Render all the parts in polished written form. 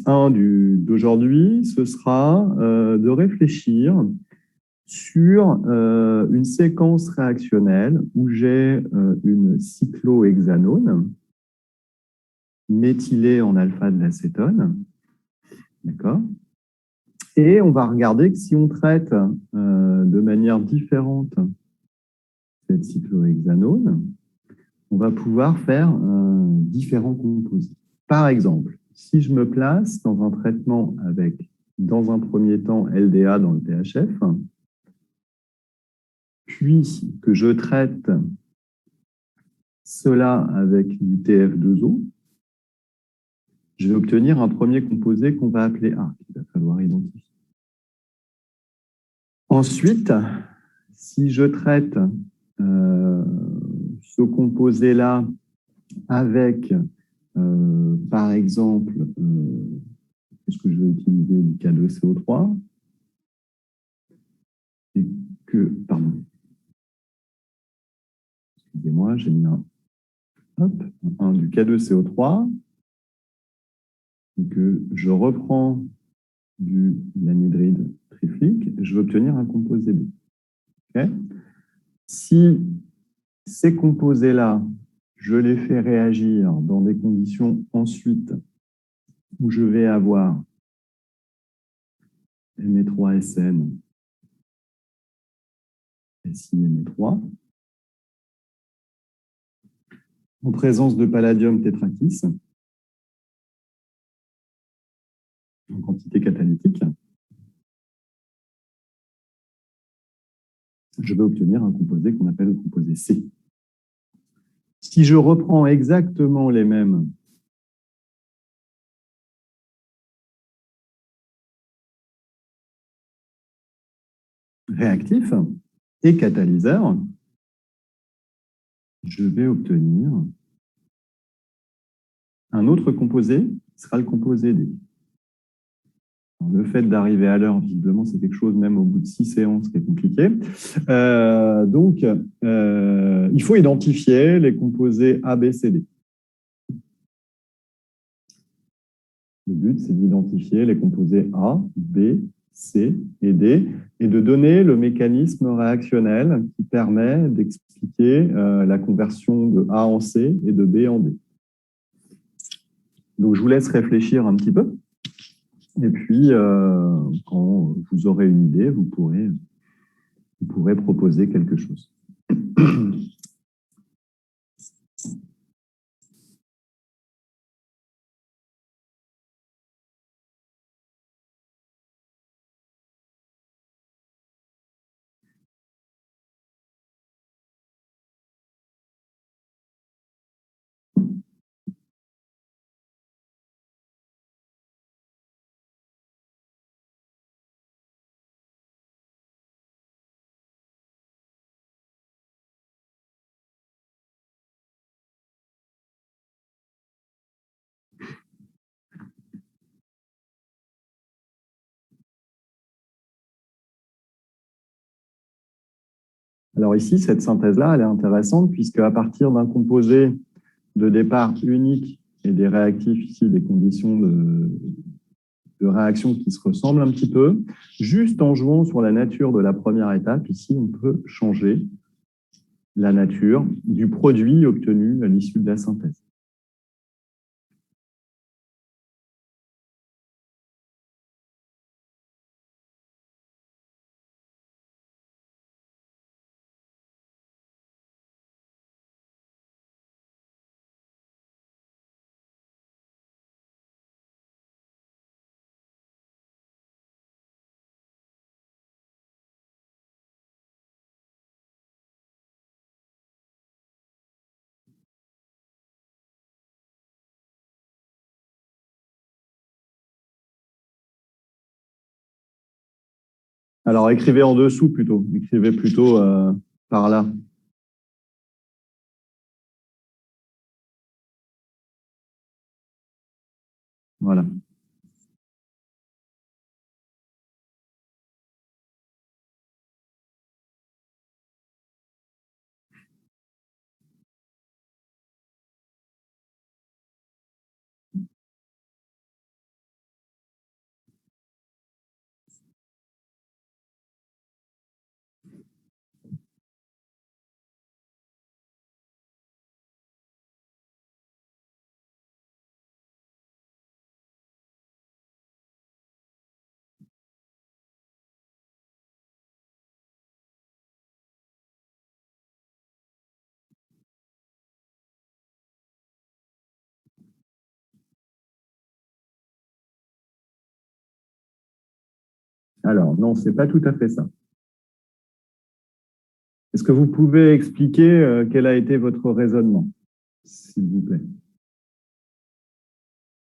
1 d'aujourd'hui, ce sera de réfléchir sur une séquence réactionnelle où j'ai une cyclohexanone méthylée en alpha de l'acétone. D'accord? Et on va regarder que si on traite de manière différente cette cyclohexanone, on va pouvoir faire différents composés. Par exemple, si je me place dans un traitement avec, dans un premier temps, LDA dans le THF, puis que je traite cela avec du TF2O, je vais obtenir un premier composé qu'on va appeler A, qu'il va falloir identifier. Ensuite, si je traite ce composé-là avec, par exemple, est-ce que je vais utiliser du K2CO3 et que, pardon, excusez-moi, j'ai mis un du K2CO3 et que je reprends de l'anhydride triflique, je vais obtenir un composé B. Okay? Si ces composés-là, je les fais réagir dans des conditions ensuite où je vais avoir Me3SN, SiMe3, en présence de palladium tétrakis, en quantité catalytique, je vais obtenir un composé qu'on appelle le composé C. Si je reprends exactement les mêmes réactifs et catalyseurs, je vais obtenir un autre composé qui sera le composé D. Le fait d'arriver à l'heure, visiblement, c'est quelque chose, même au bout de 6 séances, qui est compliqué. Donc, il faut identifier les composés A, B, C, D. Le but, c'est d'identifier les composés A, B, C et D et de donner le mécanisme réactionnel qui permet d'expliquer la conversion de A en C et de B en D. Donc, je vous laisse réfléchir un petit peu. Et puis, quand vous aurez une idée, vous pourrez proposer quelque chose. Alors ici, cette synthèse-là, elle est intéressante puisque à partir d'un composé de départ unique et des réactifs ici, des conditions de réaction qui se ressemblent un petit peu, juste en jouant sur la nature de la première étape, ici, on peut changer la nature du produit obtenu à l'issue de la synthèse. Alors, écrivez en dessous plutôt. Écrivez plutôt par là. Voilà. Alors, non, ce n'est pas tout à fait ça. Est-ce que vous pouvez expliquer quel a été votre raisonnement, s'il vous plaît?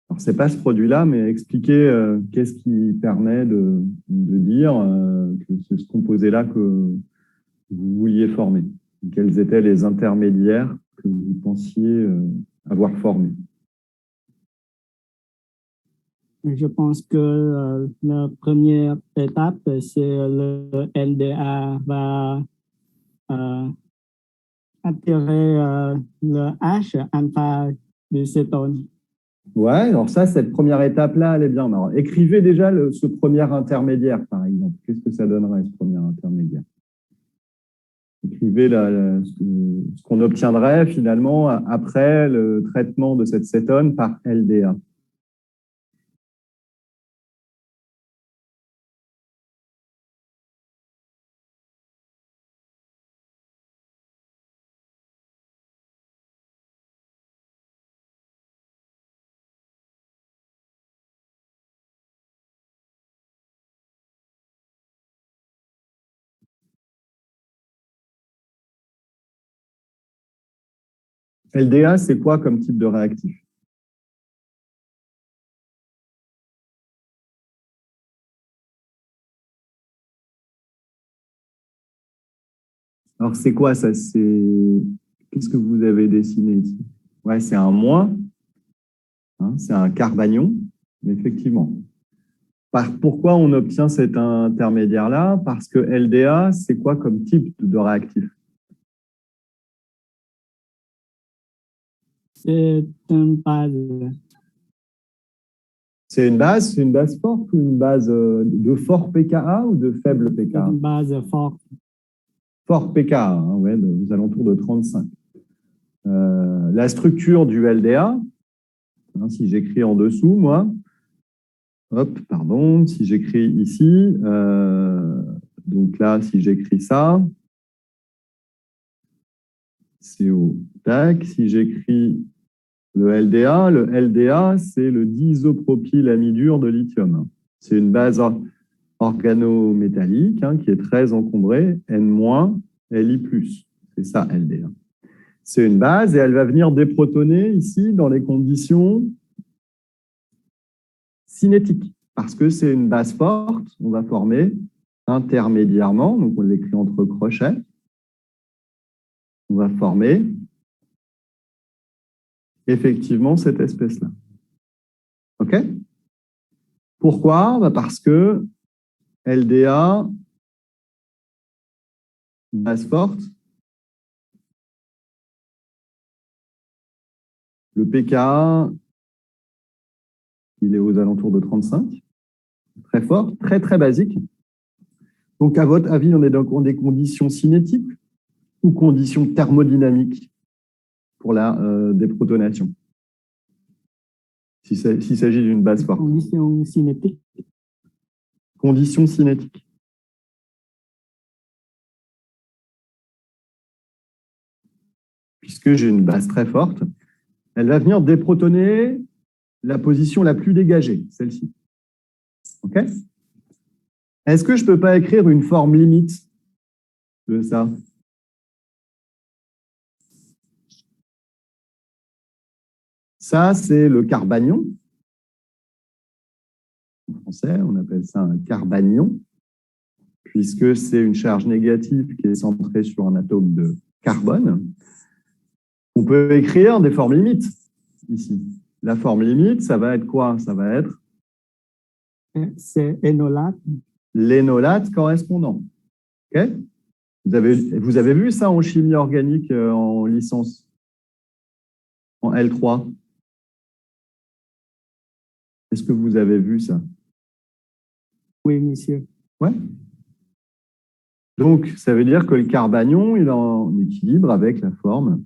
Alors, ce n'est pas ce produit-là, mais expliquez qu'est-ce qui permet de dire que c'est ce composé-là que vous vouliez former. Quels étaient les intermédiaires que vous pensiez avoir formés? Je pense que la première étape, c'est le LDA va attirer le H alpha du cétone. Ouais, alors ça, cette première étape-là, elle est bien. Alors, écrivez déjà ce premier intermédiaire, par exemple. Qu'est-ce que ça donnerait, ce premier intermédiaire? Écrivez ce qu'on obtiendrait finalement après le traitement de cette cétone par LDA. LDA, c'est quoi comme type de réactif? Alors, c'est quoi ça? Qu'est-ce que vous avez dessiné ici? Ouais, c'est un moins. Hein, c'est un carbanion, effectivement. Pourquoi on obtient cet intermédiaire-là? Parce que LDA, c'est quoi comme type de réactif? C'est une base. C'est une base forte ou une base de fort pKa ou de faible pKa? Une base forte. Fort pKa, hein, ouais, aux alentours de 35. La structure du LDA, hein, si j'écris en dessous, moi, hop, pardon, si j'écris ici, donc là, si j'écris ça, CO, tac, si j'écris le LDA, c'est le disopropylamidure de lithium. C'est une base organométallique hein, qui est très encombrée, N-, Li+. C'est ça, LDA. C'est une base et elle va venir déprotoner ici dans les conditions cinétiques. Parce que c'est une base forte, on va former intermédiairement, donc on l'écrit entre crochets, on va former effectivement cette espèce-là. OK? Pourquoi? Parce que LDA, base forte, le pKa, il est aux alentours de 35, très fort, très très basique. Donc à votre avis, on est dans des conditions cinétiques ou conditions thermodynamiques pour la déprotonation, s'il s'agit d'une base forte? Conditions cinétiques. Conditions cinétiques. Puisque j'ai une base très forte, elle va venir déprotoner la position la plus dégagée, celle-ci. OK? Est-ce que je ne peux pas écrire une forme limite de ça? Ça, c'est le carbanion. En français, on appelle ça un carbanion, puisque c'est une charge négative qui est centrée sur un atome de carbone. On peut écrire des formes limites ici. La forme limite, ça va être quoi? Ça va être c'est énolate. L'énolate correspondant. Okay? Vous avez vu ça en chimie organique en licence, en L3? Est-ce que vous avez vu ça? Oui, monsieur. Ouais. Donc, ça veut dire que le carbanion, il est en équilibre avec la forme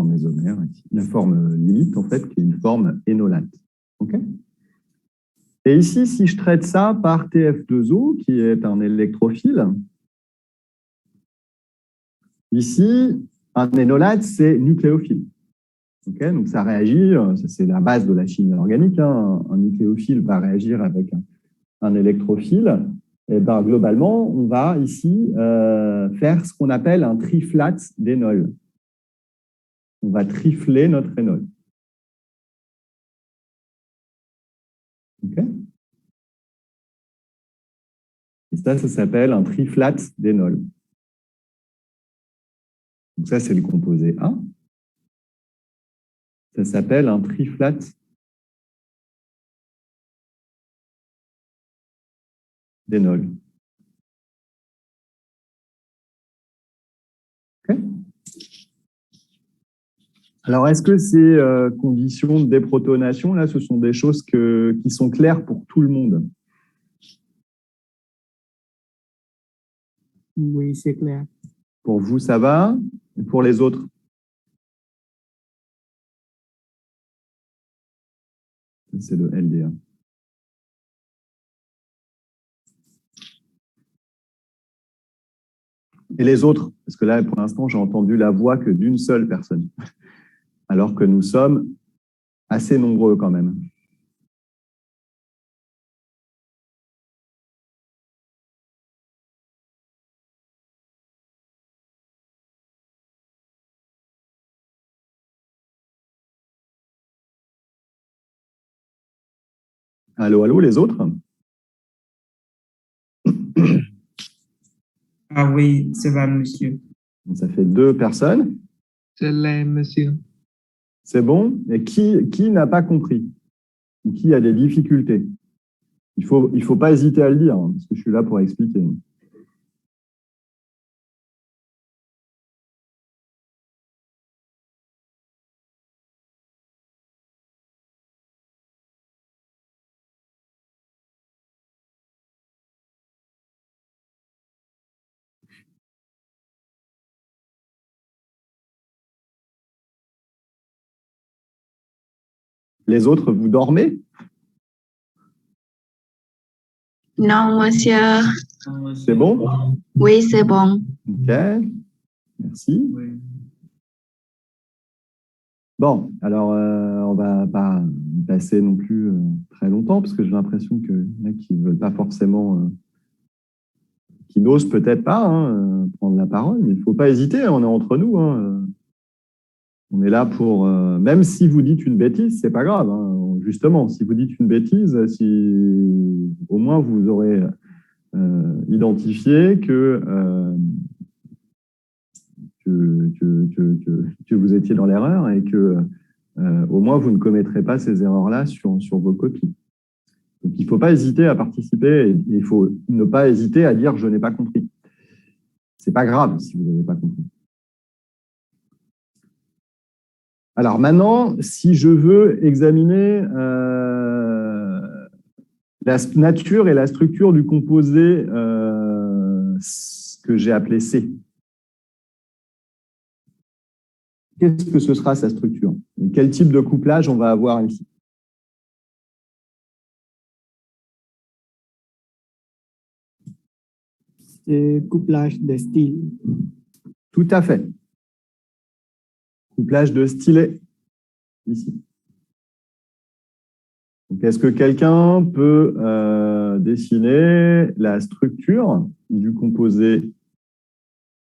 mésomère, la forme limite, en fait, qui est une forme énolate. OK? Et ici, si je traite ça par TF2O, qui est un électrophile, ici, un énolate, c'est nucléophile. Okay, donc ça réagit, c'est la base de la chimie organique, hein. Un nucléophile va réagir avec un électrophile, et ben, globalement, on va ici faire ce qu'on appelle un triflat d'énol. On va trifler notre énol. Okay. Et ça s'appelle un triflat d'énol. Donc ça, c'est le composé A. Ça s'appelle un triflat d'énol. Okay. Alors, est-ce que ces conditions de déprotonation, là, ce sont des choses qui sont claires pour tout le monde? Oui, c'est clair. Pour vous, ça va? Et pour les autres? C'est le LDA. Et les autres? Parce que là, pour l'instant, j'ai entendu la voix que d'une seule personne, alors que nous sommes assez nombreux quand même. Allô, allô, les autres? Ah oui, c'est va, monsieur. Ça fait 2 personnes. C'est là, monsieur. C'est bon? Et qui n'a pas compris? Ou qui a des difficultés? Il faut pas hésiter à le dire, hein, parce que je suis là pour expliquer. Les autres, vous dormez? Non, monsieur. C'est bon? Oui, c'est bon. OK, merci. Bon, alors on va pas passer non plus très longtemps, parce que j'ai l'impression qu'il y en a qui ne veulent pas forcément, qui n'osent peut-être pas prendre la parole, mais il ne faut pas hésiter, on est entre nous. Hein. On est là pour, même si vous dites une bêtise, c'est pas grave. Hein. Justement, si vous dites une bêtise, si au moins vous aurez identifié que vous étiez dans l'erreur et que au moins vous ne commettrez pas ces erreurs-là sur vos copies. Donc il ne faut pas hésiter à participer et il faut ne pas hésiter à dire « je n'ai pas compris ». Ce n'est pas grave si vous n'avez pas compris. Alors maintenant, si je veux examiner la nature et la structure du composé que j'ai appelé C, qu'est-ce que ce sera sa structure? Et quel type de couplage on va avoir ici? C'est couplage de style. Tout à fait. Couplage de stylet, ici. Est-ce que quelqu'un peut dessiner la structure du composé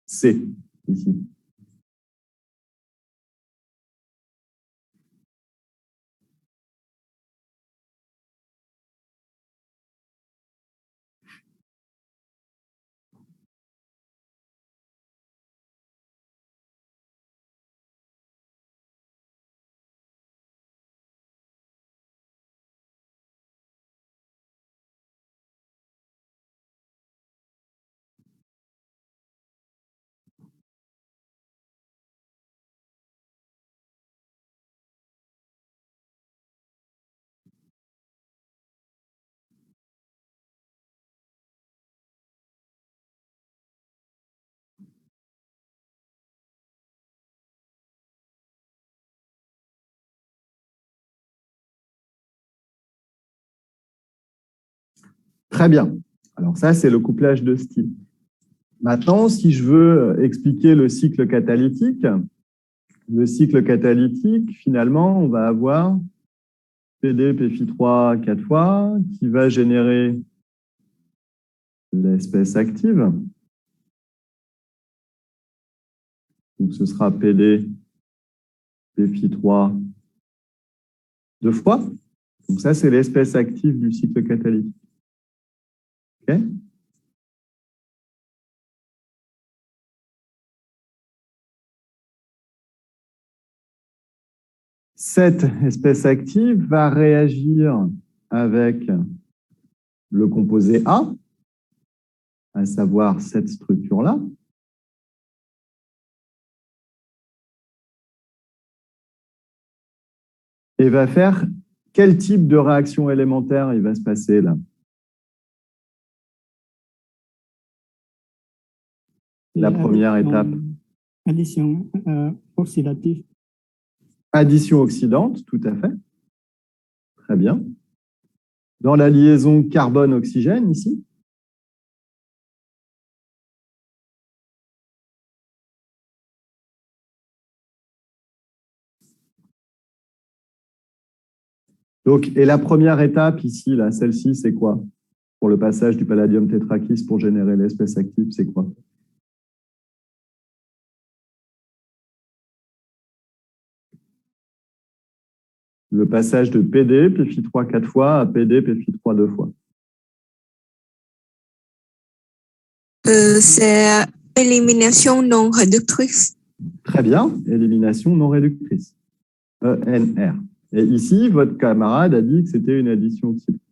C, ici? Très bien. Alors ça, c'est le couplage de style. Maintenant, si je veux expliquer le cycle catalytique, finalement, on va avoir PD, P-3 4 fois, qui va générer l'espèce active. Donc, ce sera PD, Pφ3 deux fois. Donc, ça, c'est l'espèce active du cycle catalytique. OK ? Cette espèce active va réagir avec le composé A, à savoir cette structure-là. Et va faire quel type de réaction élémentaire il va se passer là? La première étape. Addition oxydative. Addition oxydante, tout à fait. Très bien. Dans la liaison carbone-oxygène, ici. Donc, et la première étape ici, là, celle-ci, c'est quoi? Pour le passage du palladium tétrakis pour générer l'espèce active, c'est quoi? Le passage de PD, Pφ3 4 fois, à PD, Pφ3 2 fois. C'est élimination non réductrice. Très bien, élimination non réductrice. ENR. Et ici, votre camarade a dit que c'était une addition oxydante.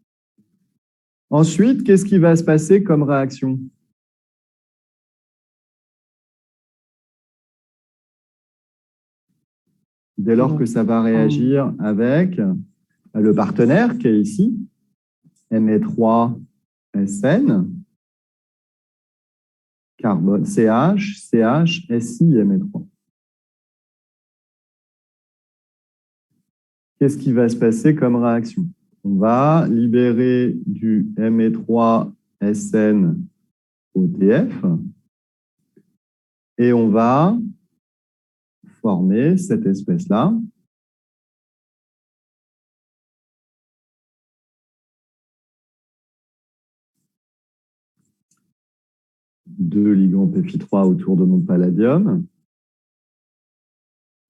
Ensuite, qu'est-ce qui va se passer comme réaction? Dès lors que ça va réagir avec le partenaire qui est ici, Me3SN, carbone, CH, CH, SI, Me3. Qu'est-ce qui va se passer comme réaction? On va libérer du Me3SN OTF et on va former cette espèce-là. Deux ligands Pφ3 autour de mon palladium.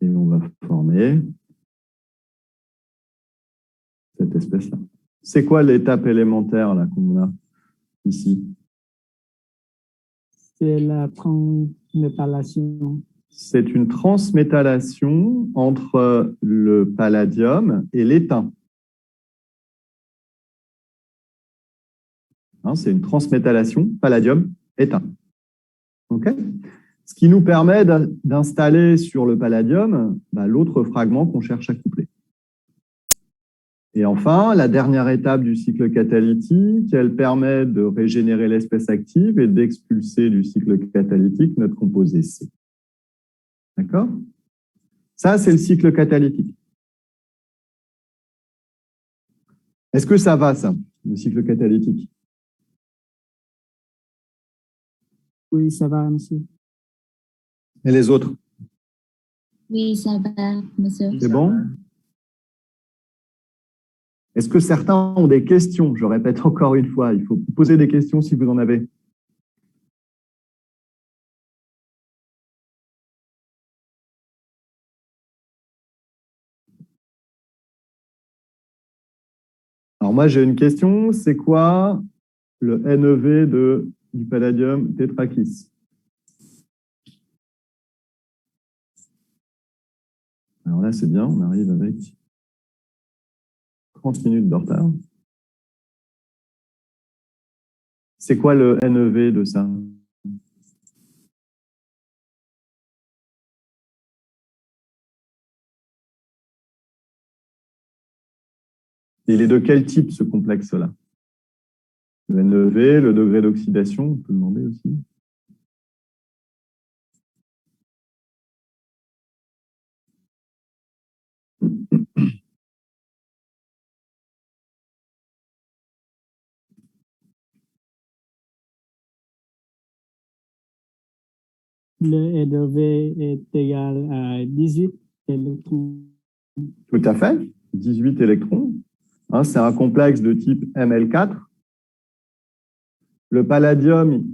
Et on va former cette espèce-là. C'est quoi l'étape élémentaire là qu'on a ici? C'est la transmétallation. C'est une transmétallation entre le palladium et l'étain. Hein, c'est une transmétallation palladium-étain. OK ? Ce qui nous permet d'installer sur le palladium l'autre fragment qu'on cherche à coupler. Et enfin, la dernière étape du cycle catalytique, elle permet de régénérer l'espèce active et d'expulser du cycle catalytique notre composé C. D'accord? Ça, c'est le cycle catalytique. Est-ce que ça va, ça, le cycle catalytique? Oui, ça va, monsieur. Et les autres? Oui, ça va, monsieur. C'est bon? Est-ce que certains ont des questions? Je répète encore une fois, il faut poser des questions si vous en avez. Alors moi, j'ai une question. C'est quoi le NEV du palladium tétrakis? Alors là, c'est bien, on arrive avec 30 minutes de retard. C'est quoi le NEV de ça? Il est de quel type ce complexe-là? Le NEV, le degré d'oxydation, on peut demander aussi. Le NEV est égal à 18 électrons. Tout à fait, 18 électrons. Hein, c'est un complexe de type Ml4. Le palladium,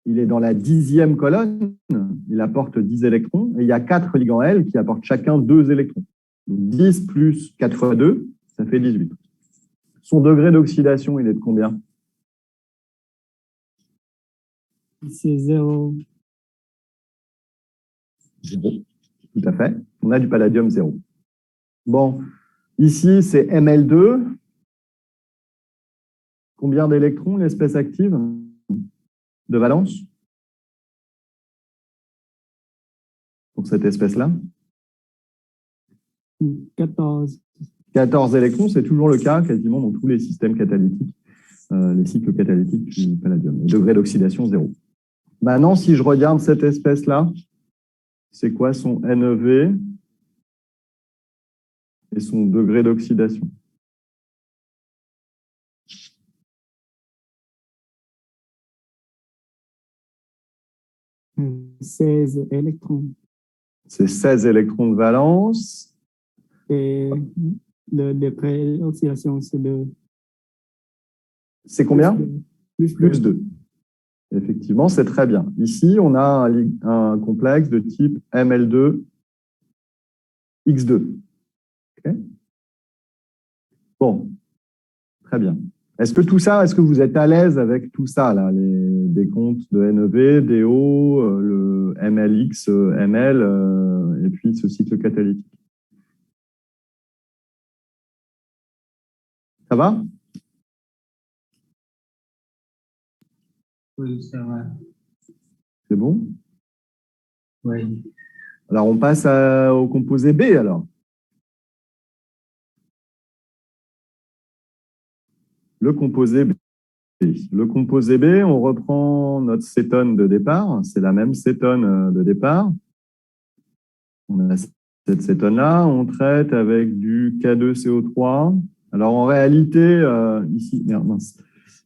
il est dans la 10e colonne, il apporte 10 électrons, et il y a 4 ligands L qui apportent chacun 2 électrons. Donc 10 plus 4 fois 2, ça fait 18. Son degré d'oxydation, il est de combien? C'est 0. 0. Tout à fait. On a du palladium 0. Bon, ici, c'est Ml2. Combien d'électrons, l'espèce active de valence pour cette espèce-là? 14. 14 électrons, c'est toujours le cas quasiment dans tous les systèmes catalytiques, les cycles catalytiques du palladium. Le degré d'oxydation, 0. Maintenant, si je regarde cette espèce-là, c'est quoi son NEV et son degré d'oxydation? euh, 16 électrons. C'est 16 électrons de valence. Et le degré d'oxydation, c'est de C'est combien? plus Plus 2. Effectivement, c'est très bien. Ici, on a un complexe de type Ml2 X2. Okay. Bon, très bien. Est-ce que vous êtes à l'aise avec tout ça, là, les décomptes de NEV, DO, le MLX, ML, et puis ce cycle catalytique? Ça va? Oui, ça va. C'est bon? Oui. Alors, on passe au composé B, alors. Le composé B. Le composé B, on reprend notre cétone de départ. C'est la même cétone de départ. On a cette cétone-là. On traite avec du K2CO3. Alors, en réalité, ici,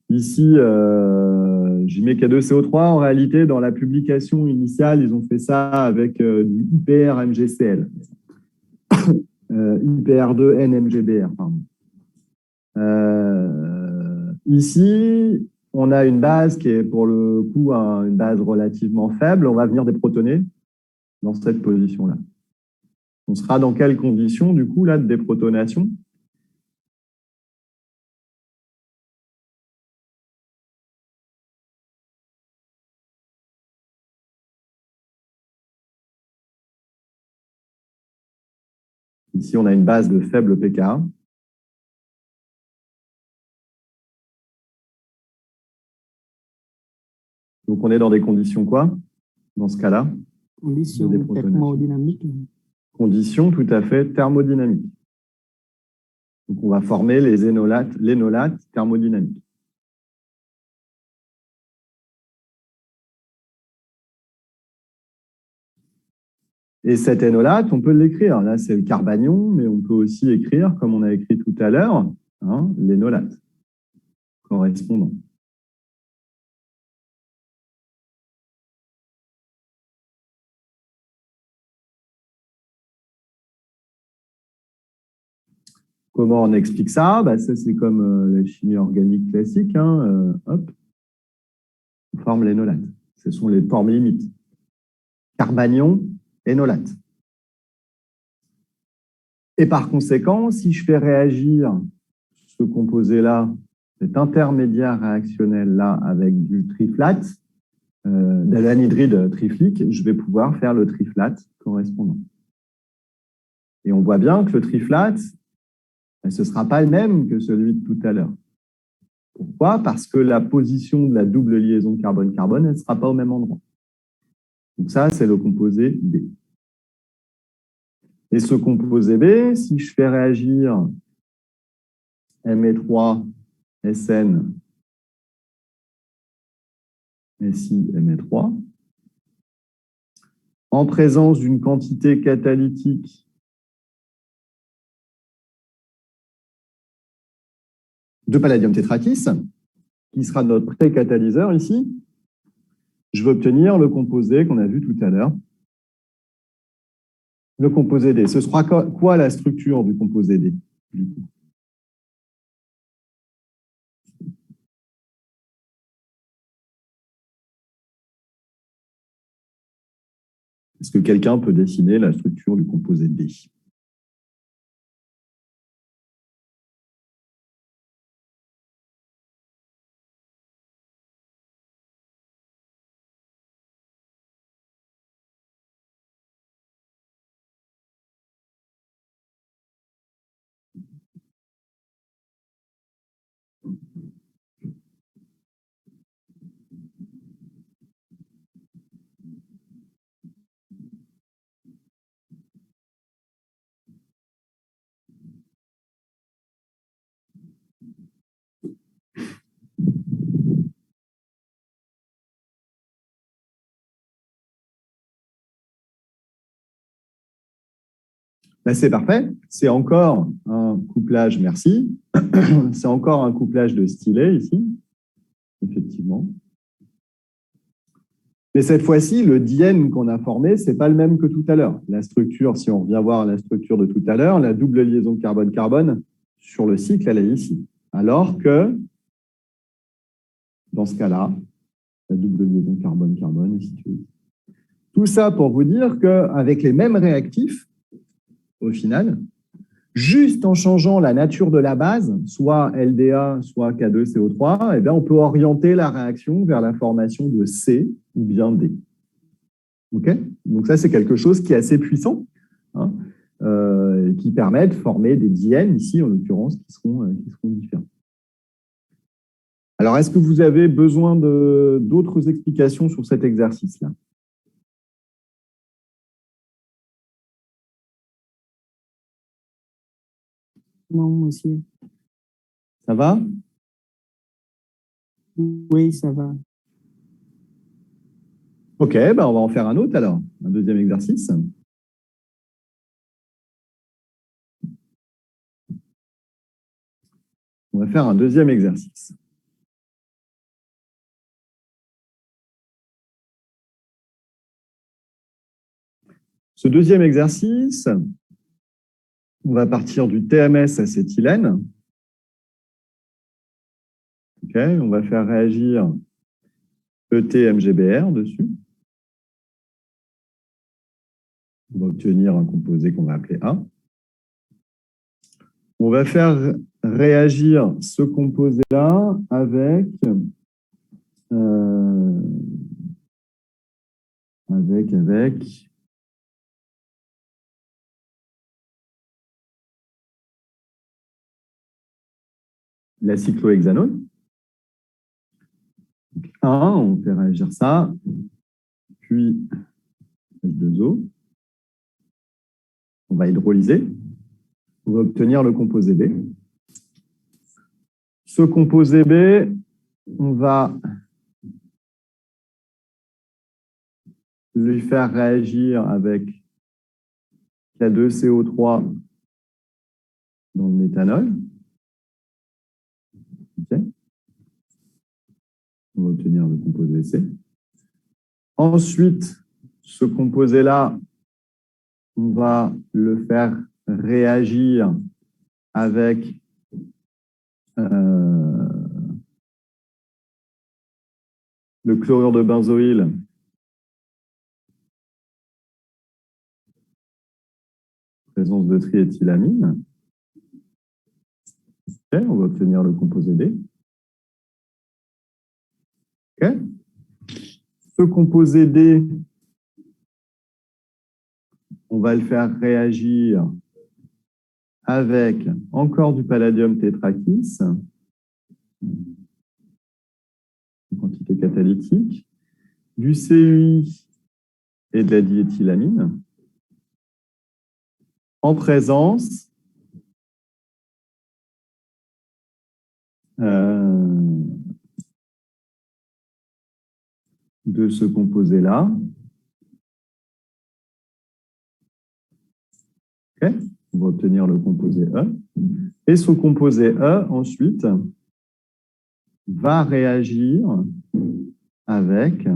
j'y mets K2CO3. En réalité, dans la publication initiale, ils ont fait ça avec du IPR-MgCl. IPR2-NMGBR, pardon. Ici, on a une base qui est pour le coup une base relativement faible. On va venir déprotoner dans cette position-là. On sera dans quelles conditions, du coup, là, de déprotonation? Ici, on a une base de faible pKa. Donc, on est dans des conditions quoi, dans ce cas-là? Conditions thermodynamiques. Conditions tout à fait thermodynamiques. Donc, on va former les l'énolate thermodynamique. Et cet énolate, on peut l'écrire. Là, c'est le carbanion, mais on peut aussi écrire, comme on a écrit tout à l'heure, hein, l'énolate correspondant. Comment on explique ça? Ça, c'est comme la chimie organique classique. Hop, on forme l'énolate. Ce sont les formes limites. Carbanion, énolate. Et par conséquent, si je fais réagir ce composé-là, cet intermédiaire réactionnel-là, avec du triflate, de l'anhydride triflique, je vais pouvoir faire le triflate correspondant. Et on voit bien que le triflate, ce ne sera pas le même que celui de tout à l'heure. Pourquoi? Parce que la position de la double liaison carbone-carbone, elle ne sera pas au même endroit. Donc ça, c'est le composé B. Et ce composé B, si je fais réagir Me3SN SI Me3, en présence d'une quantité catalytique de palladium tétraquis, qui sera notre pré-catalyseur ici, je vais obtenir le composé qu'on a vu tout à l'heure. Le composé D. Ce sera quoi la structure du composé D? Est-ce que quelqu'un peut dessiner la structure du composé D? Ben, c'est parfait. C'est encore un couplage, merci. C'est encore un couplage de stylets ici, effectivement. Mais cette fois-ci, le diène qu'on a formé, ce n'est pas le même que tout à l'heure. La structure, si on revient voir la structure de tout à l'heure, la double liaison carbone-carbone sur le cycle, elle est ici. Alors que, dans ce cas-là, la double liaison carbone-carbone est située ici. Tout ça pour vous dire qu'avec les mêmes réactifs, au final, juste en changeant la nature de la base, soit LDA, soit K2CO3, eh bien, on peut orienter la réaction vers la formation de C ou bien D. OK? Donc ça, c'est quelque chose qui est assez puissant, hein, qui permet de former des diènes, ici en l'occurrence, qui seront différents. Alors, est-ce que vous avez besoin d'autres explications sur cet exercice-là? Non, monsieur. Ça va? Oui, ça va. OK, ben on va en faire un autre alors, un deuxième exercice. On va faire un deuxième exercice. Ce deuxième exercice, on va partir du TMS acétylène. OK, on va faire réagir ET-MGBR dessus. On va obtenir un composé qu'on va appeler A. On va faire réagir ce composé-là avec la cyclohexanone. On fait réagir ça, puis H2O. On va hydrolyser. On va obtenir le composé B. Ce composé B, on va lui faire réagir avec K2CO3 dans le méthanol. Okay. On va obtenir le composé C. Ensuite, ce composé-là, on va le faire réagir avec le chlorure de benzoyle présence de triéthylamine. Okay, on va obtenir le composé D. Okay. Ce composé D, on va le faire réagir avec encore du palladium tétrakis, une quantité catalytique, du CUI et de la diéthylamine, en présence de ce composé-là. Okay. On va obtenir le composé E. Et ce composé E, ensuite, va réagir avec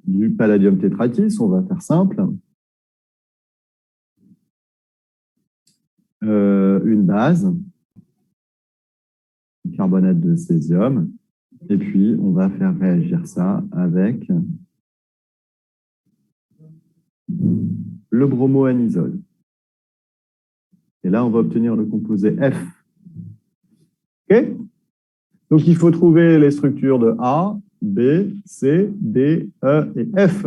du palladium tétrakis, on va faire simple, une base, carbonate de césium, et puis on va faire réagir ça avec le bromoanisole. Et là, on va obtenir le composé F. OK? Donc, il faut trouver les structures de A, B, C, D, E et F.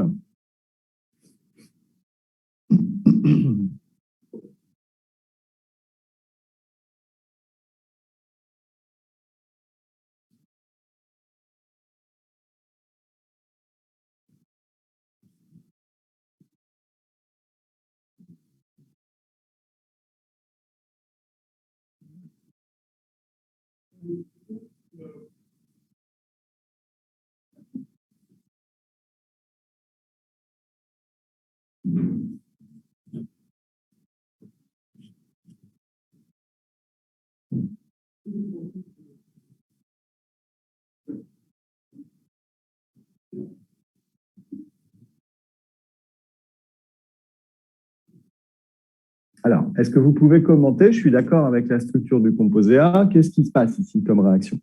Alors, est-ce que vous pouvez commenter? Je suis d'accord avec la structure du composé A. Qu'est-ce qui se passe ici comme réaction?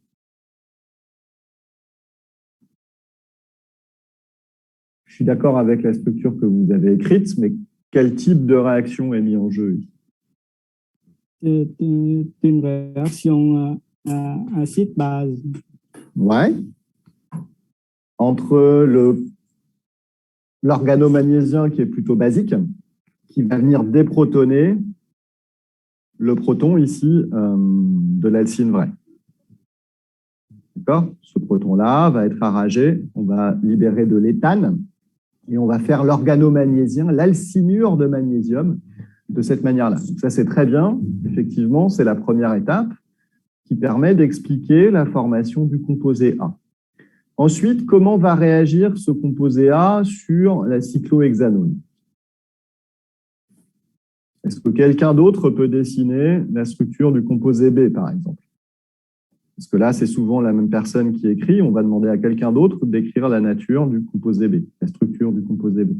Je suis d'accord avec la structure que vous avez écrite, mais quel type de réaction est mis en jeu ici? C'est une réaction acide-base. Ouais. Entre l'organomagnésium qui est plutôt basique, qui va venir déprotoner le proton ici de l'alcyne vraie. D'accord? Ce proton-là va être arragé, on va libérer de l'éthane et on va faire l'organomagnésium, l'alcynure de magnésium de cette manière-là. Ça, c'est très bien. Effectivement, c'est la première étape qui permet d'expliquer la formation du composé A. Ensuite, comment va réagir ce composé A sur la cyclohexanone? Est-ce que quelqu'un d'autre peut dessiner la structure du composé B, par exemple? Parce que là, c'est souvent la même personne qui écrit. On va demander à quelqu'un d'autre d'écrire la nature du composé B, la structure du composé B.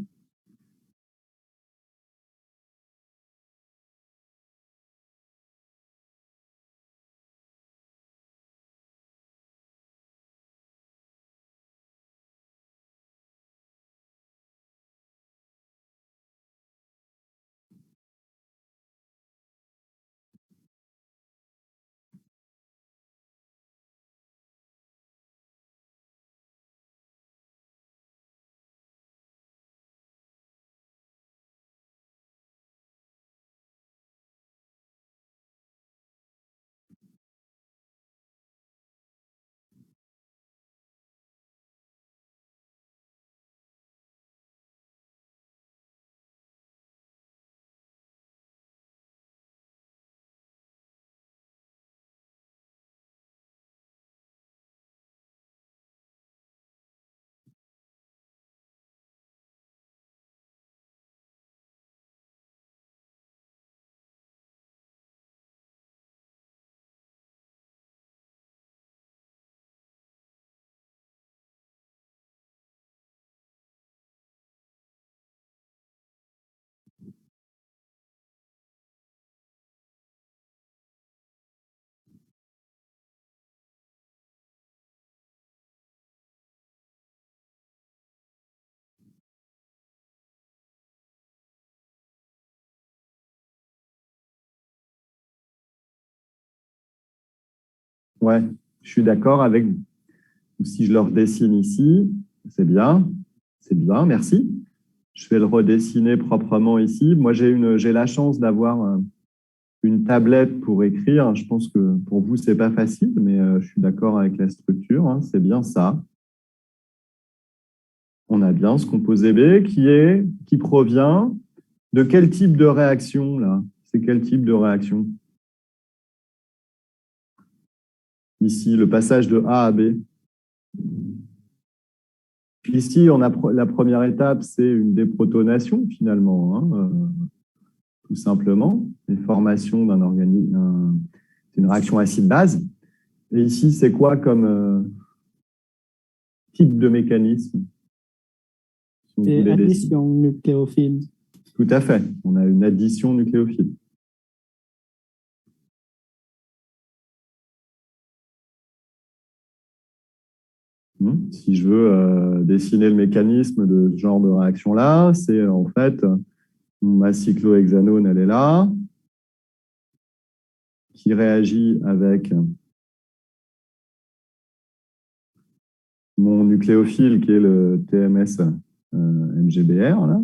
Ouais, je suis d'accord avec vous. Si je le redessine ici, c'est bien, merci. Je vais le redessiner proprement ici. Moi, j'ai la chance d'avoir une tablette pour écrire. Je pense que pour vous, c'est pas facile, mais je suis d'accord avec la structure. Hein, c'est bien ça. On a bien ce composé B qui provient de quel type de réaction, là? C'est quel type de réaction? Ici, le passage de A à B. Ici, on a la première étape, c'est une déprotonation, finalement, hein, tout simplement. Une formation d'un organisme, c'est une réaction acide-base. Et ici, c'est quoi comme type de mécanisme? C'est addition nucléophile. Tout à fait. On a une addition nucléophile. Si je veux dessiner le mécanisme de ce genre de réaction-là, c'est en fait ma cyclohexanone, elle est là, qui réagit avec mon nucléophile qui est le TMS MGBR. Là.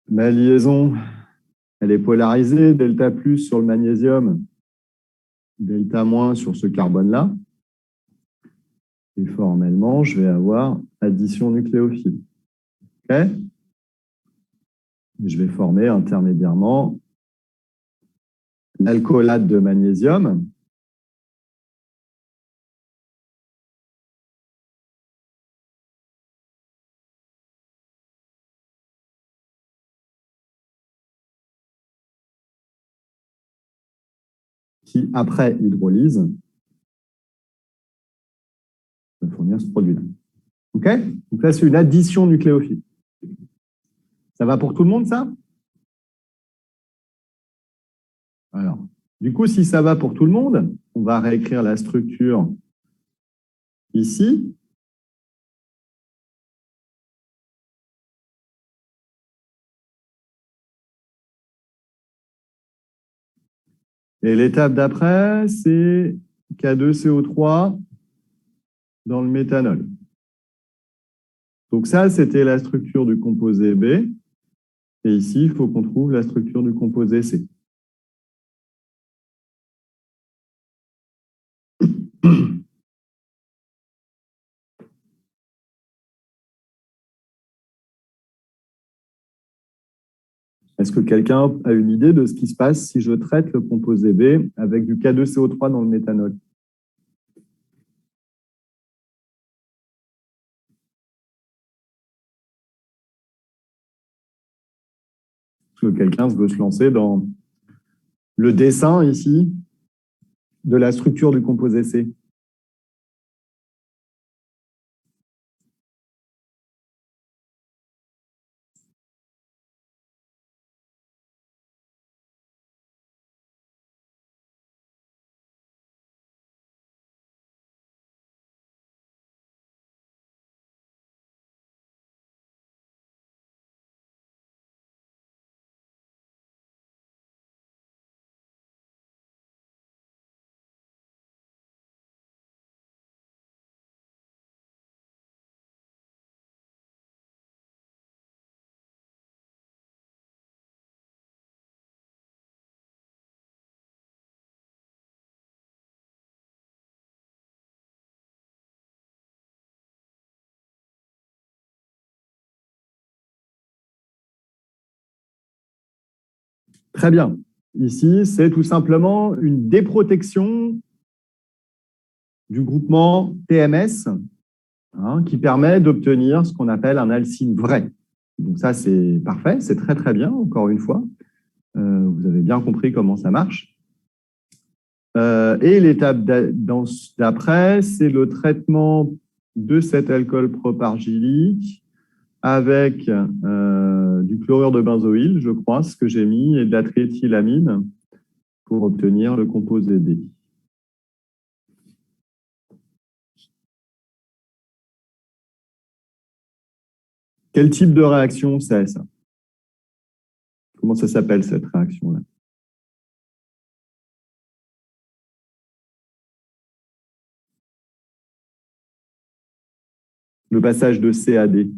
Ma liaison, elle est polarisée, delta plus sur le magnésium, delta moins sur ce carbone-là. Et formellement, je vais avoir addition nucléophile. Okay, je vais former intermédiairement l'alcoolate de magnésium. Qui, après hydrolyse, va fournir ce produit-là. OK? Donc là, c'est une addition nucléophile. Ça va pour tout le monde, ça? Alors, du coup, si ça va pour tout le monde, on va réécrire la structure ici. Et l'étape d'après, c'est K2CO3 dans le méthanol. Donc ça, c'était la structure du composé B. Et ici, il faut qu'on trouve la structure du composé C. Est-ce que quelqu'un a une idée de ce qui se passe si je traite le composé B avec du K2CO3 dans le méthanol? Est-ce que quelqu'un veut se lancer dans le dessin ici de la structure du composé C? Très bien. Ici, c'est tout simplement une déprotection du groupement TMS qui permet d'obtenir ce qu'on appelle un alcyne vrai. Donc ça, c'est parfait, c'est très très bien, encore une fois. Vous avez bien compris comment ça marche. Et l'étape d'après, c'est le traitement de cet alcool propargylique avec du chlorure de benzoyle, je crois, ce que j'ai mis, et de la triéthylamine pour obtenir le composé B. Quel type de réaction c'est, ça? Comment ça s'appelle, cette réaction-là? Le passage de C à D.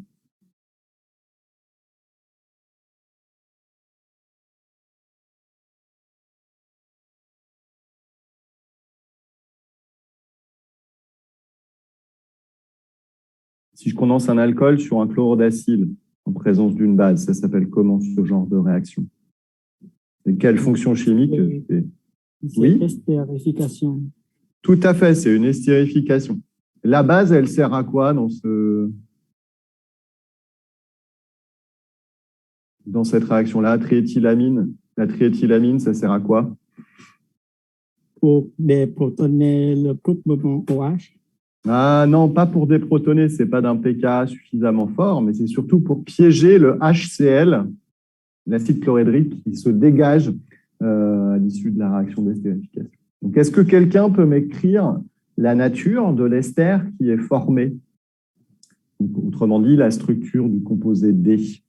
Si je condense un alcool sur un chlorure d'acide en présence d'une base, ça s'appelle comment ce genre de réaction? Et quelle fonction chimique? C'est estérification. Tout à fait, c'est une estérification. La base, elle sert à quoi dans cette réaction-là? Triéthylamine. La triéthylamine, ça sert à quoi? Pour déprotoner le groupe OH. Ah non, pas pour déprotoner, ce n'est pas d'un pK suffisamment fort, mais c'est surtout pour piéger le HCl, l'acide chlorhydrique, qui se dégage à l'issue de la réaction d'estérification. Donc, est-ce que quelqu'un peut m'écrire la nature de l'ester qui est formé. Autrement dit, la structure du composé D.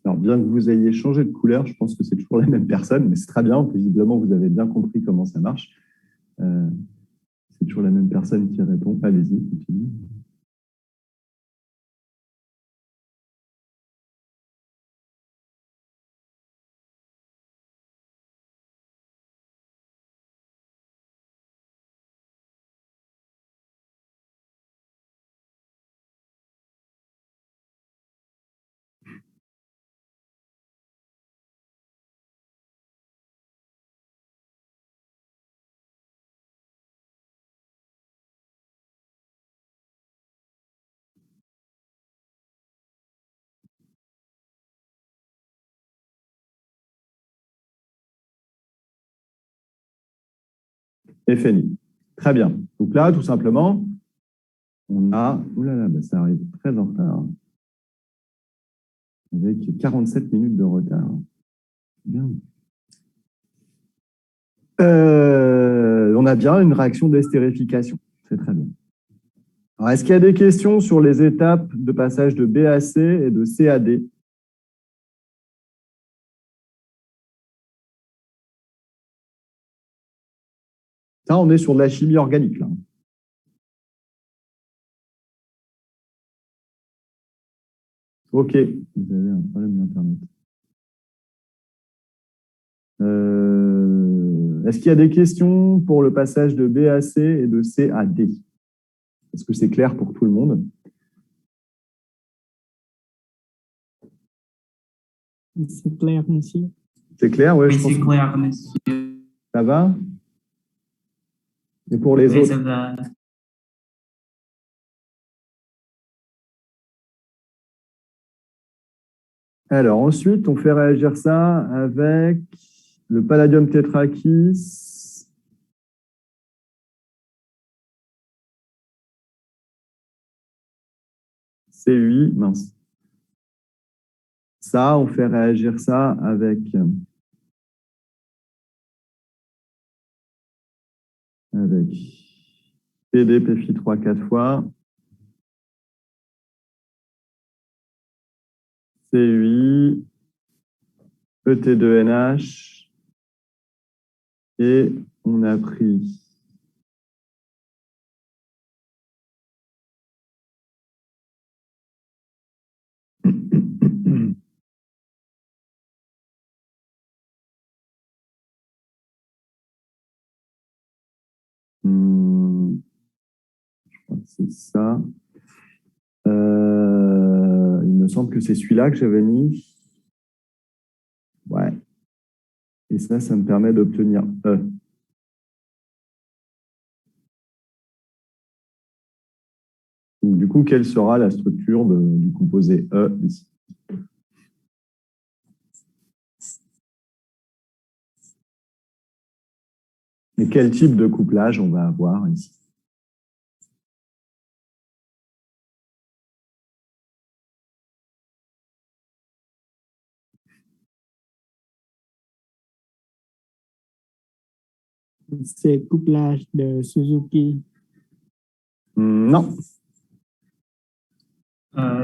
Alors, bien que vous ayez changé de couleur, je pense que c'est toujours la même personne, mais c'est très bien. Visiblement, vous avez bien compris comment ça marche. C'est toujours la même personne qui répond. Allez-y, continuez. Et fini. Très bien. Donc là, tout simplement, on a... Ouh là là, ça arrive très en retard. Avec 47 minutes de retard. Bien. On a bien une réaction d'estérification. C'est très bien. Alors, est-ce qu'il y a des questions sur les étapes de passage de BAC et de CAD? Ça, on est sur de la chimie organique, là. OK, vous avez un problème d'Internet. Est-ce qu'il y a des questions pour le passage de BAC et de CAD? Est-ce que c'est clair pour tout le monde? C'est clair, monsieur. C'est clair, oui. Oui, Je pense c'est que clair, monsieur. ça va? Et pour les Oui, autres? ça va. Alors, ensuite, on fait réagir ça avec le palladium tétrakis. CUI, mince. Ça, on fait réagir ça avec PDPFI3 4 fois. CUI, ET2NH. Et on a pris je crois que c'est ça. Il me semble que c'est celui-là que j'avais mis. Ouais. Et ça me permet d'obtenir E. Donc, du coup, quelle sera la structure du composé E ici? Et quel type de couplage on va avoir ici? C'est couplage de Suzuki. Non.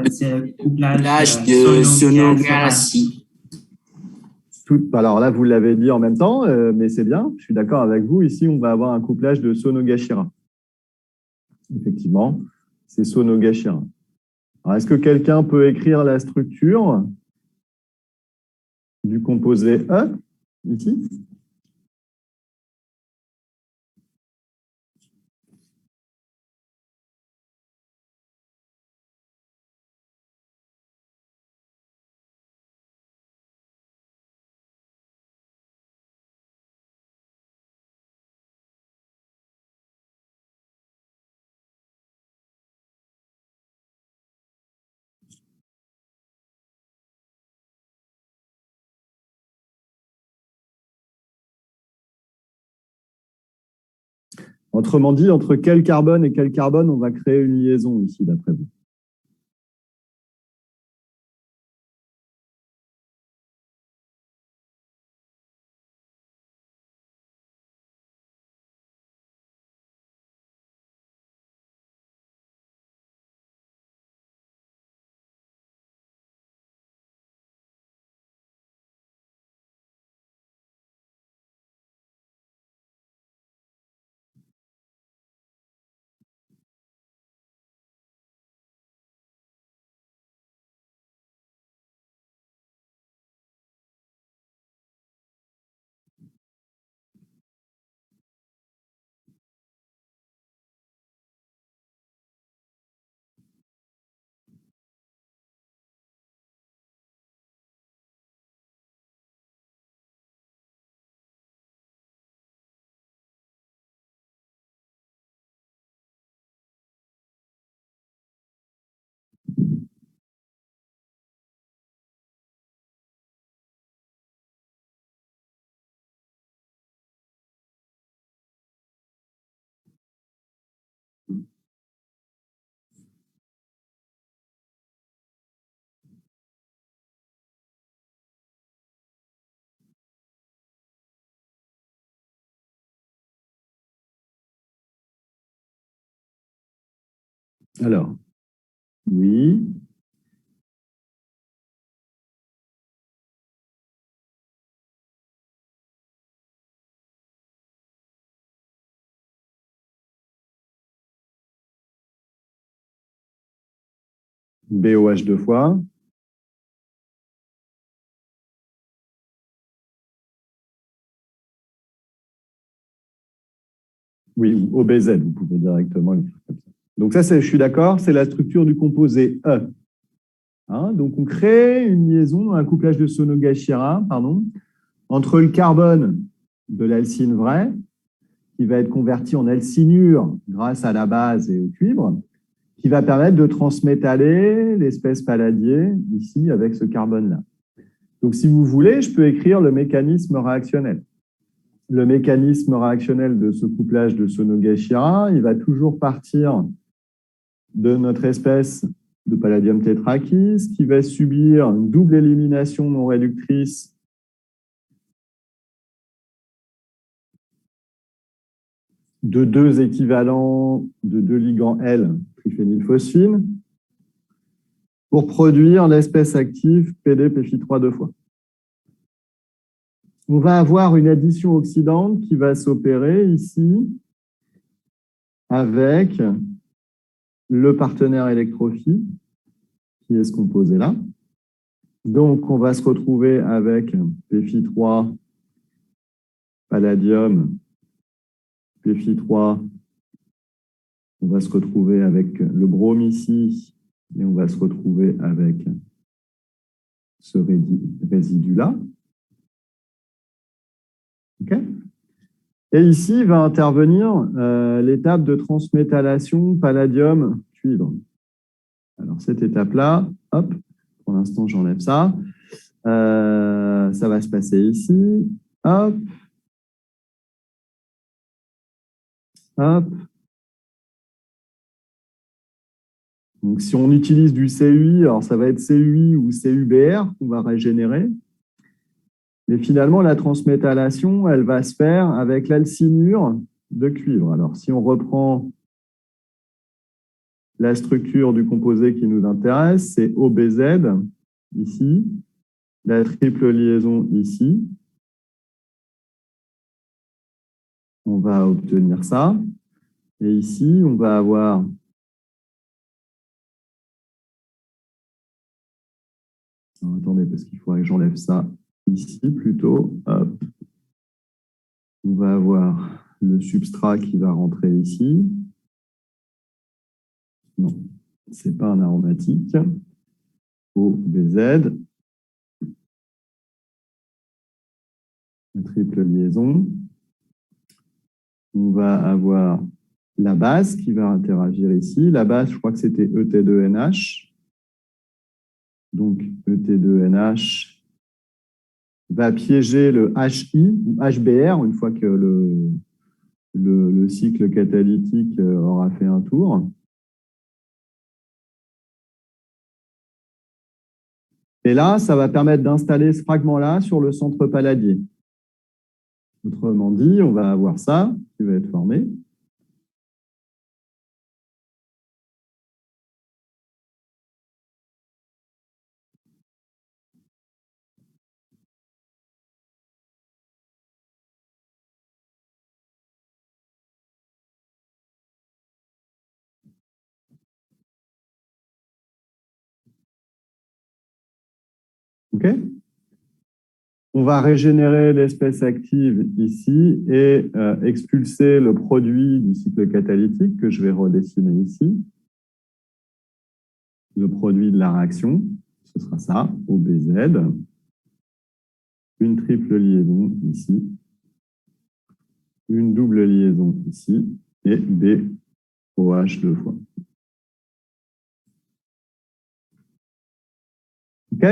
C'est couplage de sonographie. Alors là, vous l'avez dit en même temps, mais c'est bien, je suis d'accord avec vous. Ici, on va avoir un couplage de Sonogashira. Effectivement, c'est Sonogashira. Alors, est-ce que quelqu'un peut écrire la structure du composé E, ici? Autrement dit, entre quel carbone et quel carbone on va créer une liaison ici, d'après vous? Alors, oui. BOH 2 fois. Oui, ou OBZ, vous pouvez directement l'écrire comme ça. Donc ça, je suis d'accord, c'est la structure du composé E. Hein, donc on crée une liaison, un couplage de Sonogashira, entre le carbone de l'alcyne vrai, qui va être converti en alcynure grâce à la base et au cuivre, qui va permettre de transmétaller l'espèce palladier ici avec ce carbone-là. Donc si vous voulez, je peux écrire le mécanisme réactionnel. Le mécanisme réactionnel de ce couplage de Sonogashira, il va toujours partir de notre espèce de palladium tétrakis qui va subir une double élimination non réductrice de deux équivalents de deux ligands L triphénylphosphine pour produire l'espèce active PDPFI3 deux fois. On va avoir une addition oxydante qui va s'opérer ici avec le partenaire électrophile qui est ce composé là. Donc, on va se retrouver avec PFI3 palladium, PFI3, on va se retrouver avec le brome ici, et on va se retrouver avec ce résidu-là. Okay. Et ici va intervenir l'étape de transmétallation palladium-cuivre. Alors, cette étape-là, hop, pour l'instant, j'enlève ça. Ça va se passer ici. Hop. Hop. Donc, si on utilise du CUI, alors ça va être CUI ou CUBR qu'on va régénérer. Mais finalement, la transmétallation, elle va se faire avec l'alcynure de cuivre. Alors, si on reprend la structure du composé qui nous intéresse, c'est OBZ, ici, la triple liaison ici. On va obtenir ça. Et ici, on va avoir attendez, parce qu'il faudrait que j'enlève ça ici plutôt. Hop. On va avoir le substrat qui va rentrer ici. Non, ce n'est pas un aromatique. OBZ. La triple liaison. On va avoir la base qui va interagir ici. La base, je crois que c'était ET2NH. Donc, ET2NH va piéger le HI ou HBr une fois que le cycle catalytique aura fait un tour. Et là, ça va permettre d'installer ce fragment-là sur le centre palladier. Autrement dit, on va avoir ça qui va être formé. OK? On va régénérer l'espèce active ici et expulser le produit du cycle catalytique que je vais redessiner ici. Le produit de la réaction, ce sera ça, OBZ. Une triple liaison ici. Une double liaison ici. Et BOH 2 fois. OK?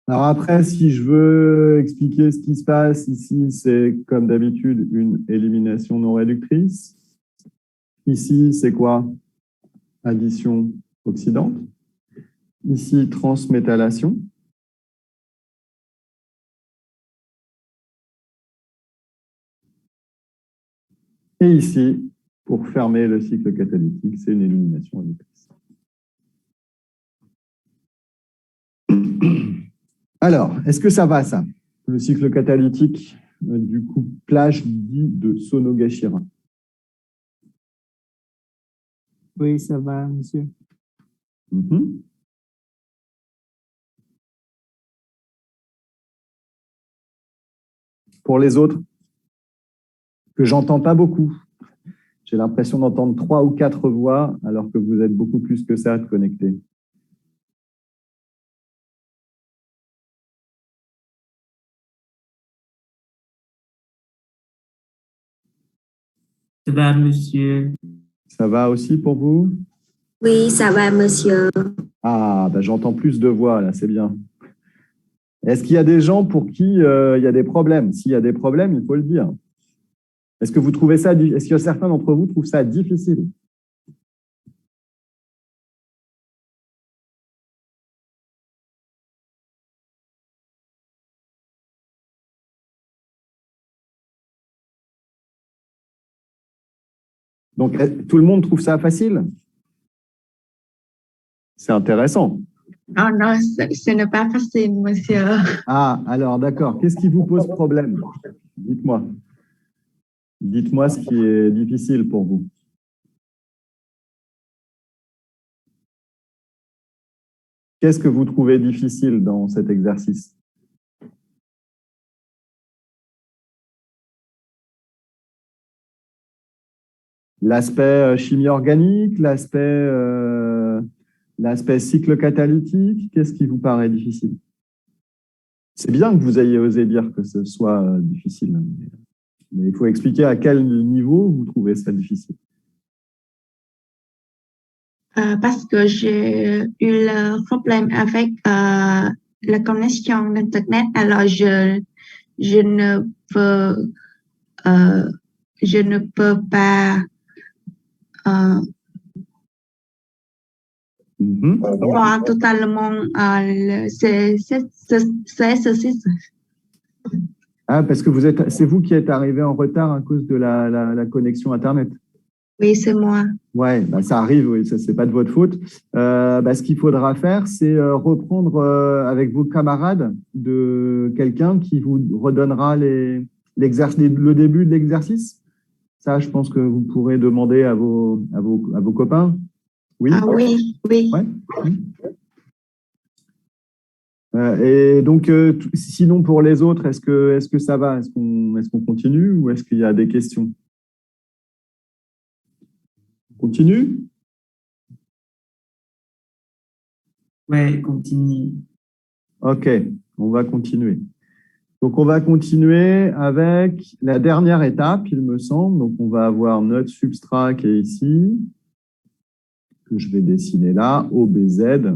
Alors après, si je veux expliquer ce qui se passe ici, c'est comme d'habitude une élimination non réductrice. Ici, c'est quoi? Addition oxydante. Ici, transméthylation. Et ici, pour fermer le cycle catalytique, c'est une élimination réductrice. Alors, est-ce que ça va, ça? Le cycle catalytique du couplage dit de Sonogashira. Oui, ça va, monsieur. Pour les autres, que j'entends pas beaucoup. J'ai l'impression d'entendre 3 ou 4 voix, alors que vous êtes beaucoup plus que ça de connectés. Ça va, monsieur. Ça va aussi pour vous? Oui, ça va, monsieur. Ah, ben j'entends plus de voix, là, c'est bien. Est-ce qu'il y a des gens pour qui il y a des problèmes? S'il y a des problèmes, il faut le dire. Est-ce que vous trouvez ça, est-ce que certains d'entre vous trouvent ça difficile? Donc, tout le monde trouve ça facile? C'est intéressant. Oh non, ce n'est pas facile, monsieur. Ah, alors d'accord. Qu'est-ce qui vous pose problème? Dites-moi. Dites-moi ce qui est difficile pour vous. Qu'est-ce que vous trouvez difficile dans cet exercice? L'aspect chimie organique, l'aspect cycle catalytique, qu'est-ce qui vous paraît difficile? C'est bien que vous ayez osé dire que ce soit difficile, mais il faut expliquer à quel niveau vous trouvez ça difficile. Parce que j'ai eu le problème avec la connexion d'Internet, alors je ne peux pas voir totalement c'est ceci. Ah, parce que c'est vous qui êtes arrivé en retard à cause de la connexion Internet. Oui, c'est moi. Ouais, bah ça arrive, oui, ça c'est pas de votre faute. Ce qu'il faudra faire, c'est reprendre avec vos camarades de quelqu'un qui vous redonnera le début de l'exercice. Ça, je pense que vous pourrez demander à vos copains. Oui. Ah oui, oui. Ouais. Et donc, sinon pour les autres, est-ce que ça va? Est-ce qu'on continue ou est-ce qu'il y a des questions? Continue? Ouais, continue. OK, on va continuer. Donc, on va continuer avec la dernière étape, il me semble. Donc, on va avoir notre substrat qui est ici, que je vais dessiner là, OBZ,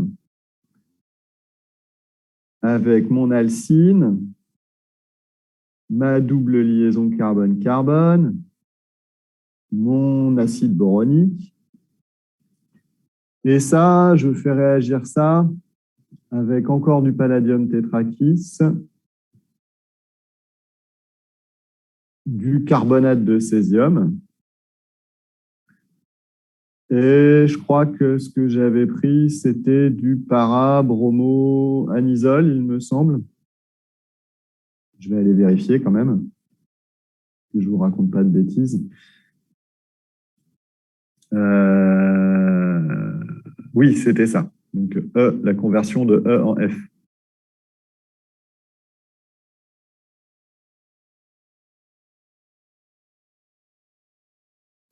avec mon alcyne ma double liaison carbone-carbone, mon acide boronique. Et ça, je fais réagir ça avec encore du palladium tétrakis, du carbonate de césium. Et je crois que ce que j'avais pris, c'était du para-bromo-anisole, il me semble. Je vais aller vérifier quand même, que je ne vous raconte pas de bêtises. Oui, c'était ça. Donc, E, la conversion de E en F.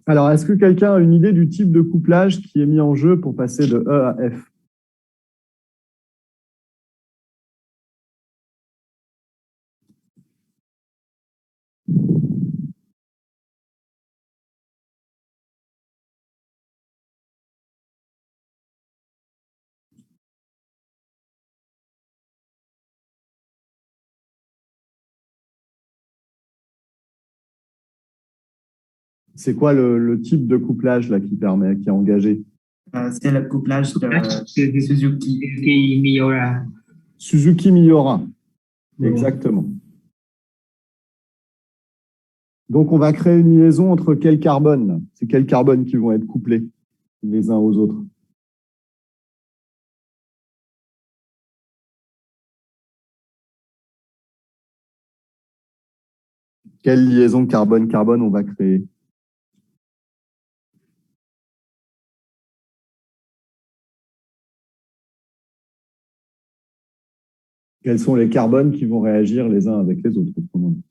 Alors, est-ce que quelqu'un a une idée du type de couplage qui est mis en jeu pour passer de E à F? C'est quoi le type de couplage là, qui est engagé? C'est le couplage de Suzuki. Suzuki Miura. Suzuki Miura. Exactement. Donc, on va créer une liaison entre quels carbones là? C'est quels carbones qui vont être couplés les uns aux autres? Quelle liaison carbone-carbone on va créer? Quels sont les carbones qui vont réagir les uns avec les autres, autrement dit?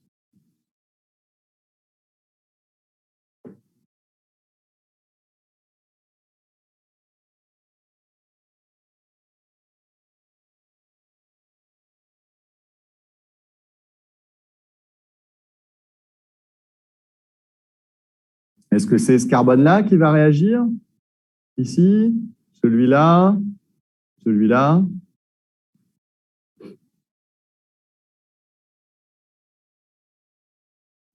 Est-ce que c'est ce carbone-là qui va réagir? Ici? Celui-là? Celui-là?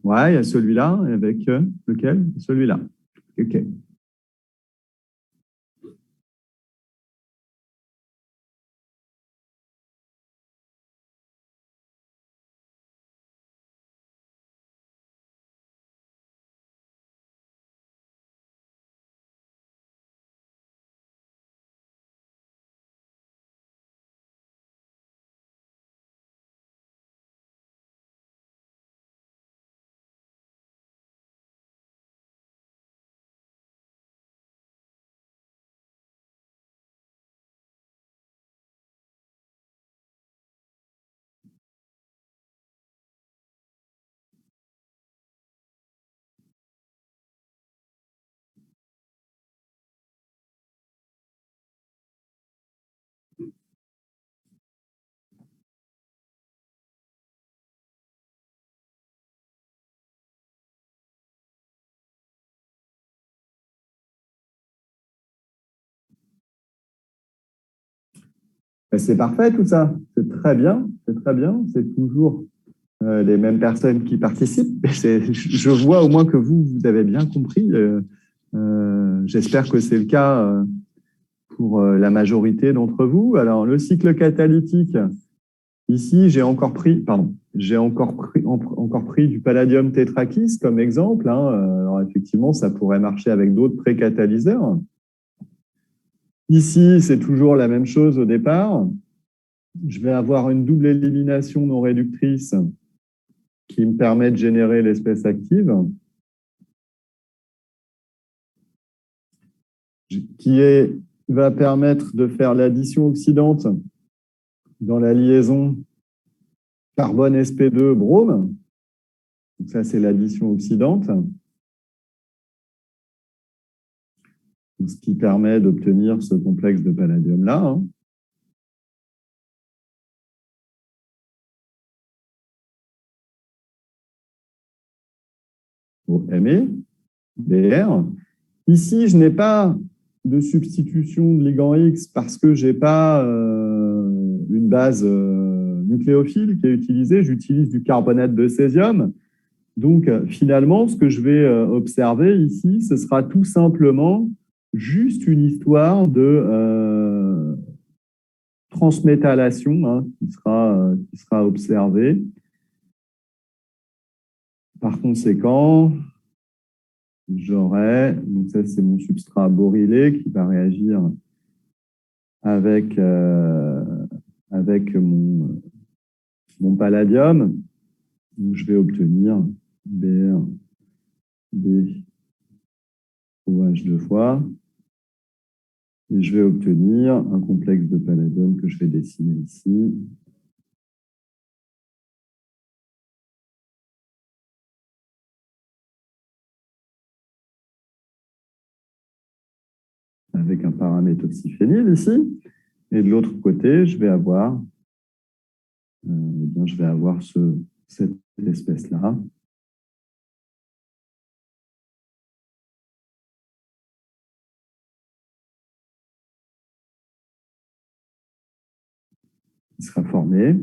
Ouais, il y a celui-là, avec lequel? Celui-là. OK. C'est parfait tout ça, c'est très bien, c'est toujours les mêmes personnes qui participent. Je vois au moins que vous avez bien compris. J'espère que c'est le cas pour la majorité d'entre vous. Alors, le cycle catalytique, ici, j'ai encore pris du palladium tétrakis comme exemple. Alors, effectivement, ça pourrait marcher avec d'autres précatalyseurs. Ici, c'est toujours la même chose au départ. Je vais avoir une double élimination non réductrice qui me permet de générer l'espèce active, va permettre de faire l'addition oxydante dans la liaison carbone sp2 brome. Donc ça, c'est l'addition oxydante. Ce qui permet d'obtenir ce complexe de palladium-là. Au Me, Br. Ici, je n'ai pas de substitution de ligand X parce que je n'ai pas une base nucléophile qui est utilisé. J'utilise du carbonate de césium. Donc, finalement, ce que je vais observer ici, ce sera tout simplement juste une histoire de transmétallation hein, qui sera observée. Par conséquent, j'aurai, donc ça c'est mon substrat borylé qui va réagir avec mon palladium. Donc, je vais obtenir Br, B, OH deux fois. Et je vais obtenir un complexe de palladium que je vais dessiner ici. Avec un paraméthoxyphényl ici. Et de l'autre côté, je vais avoir, cette espèce-là. Qui sera formée.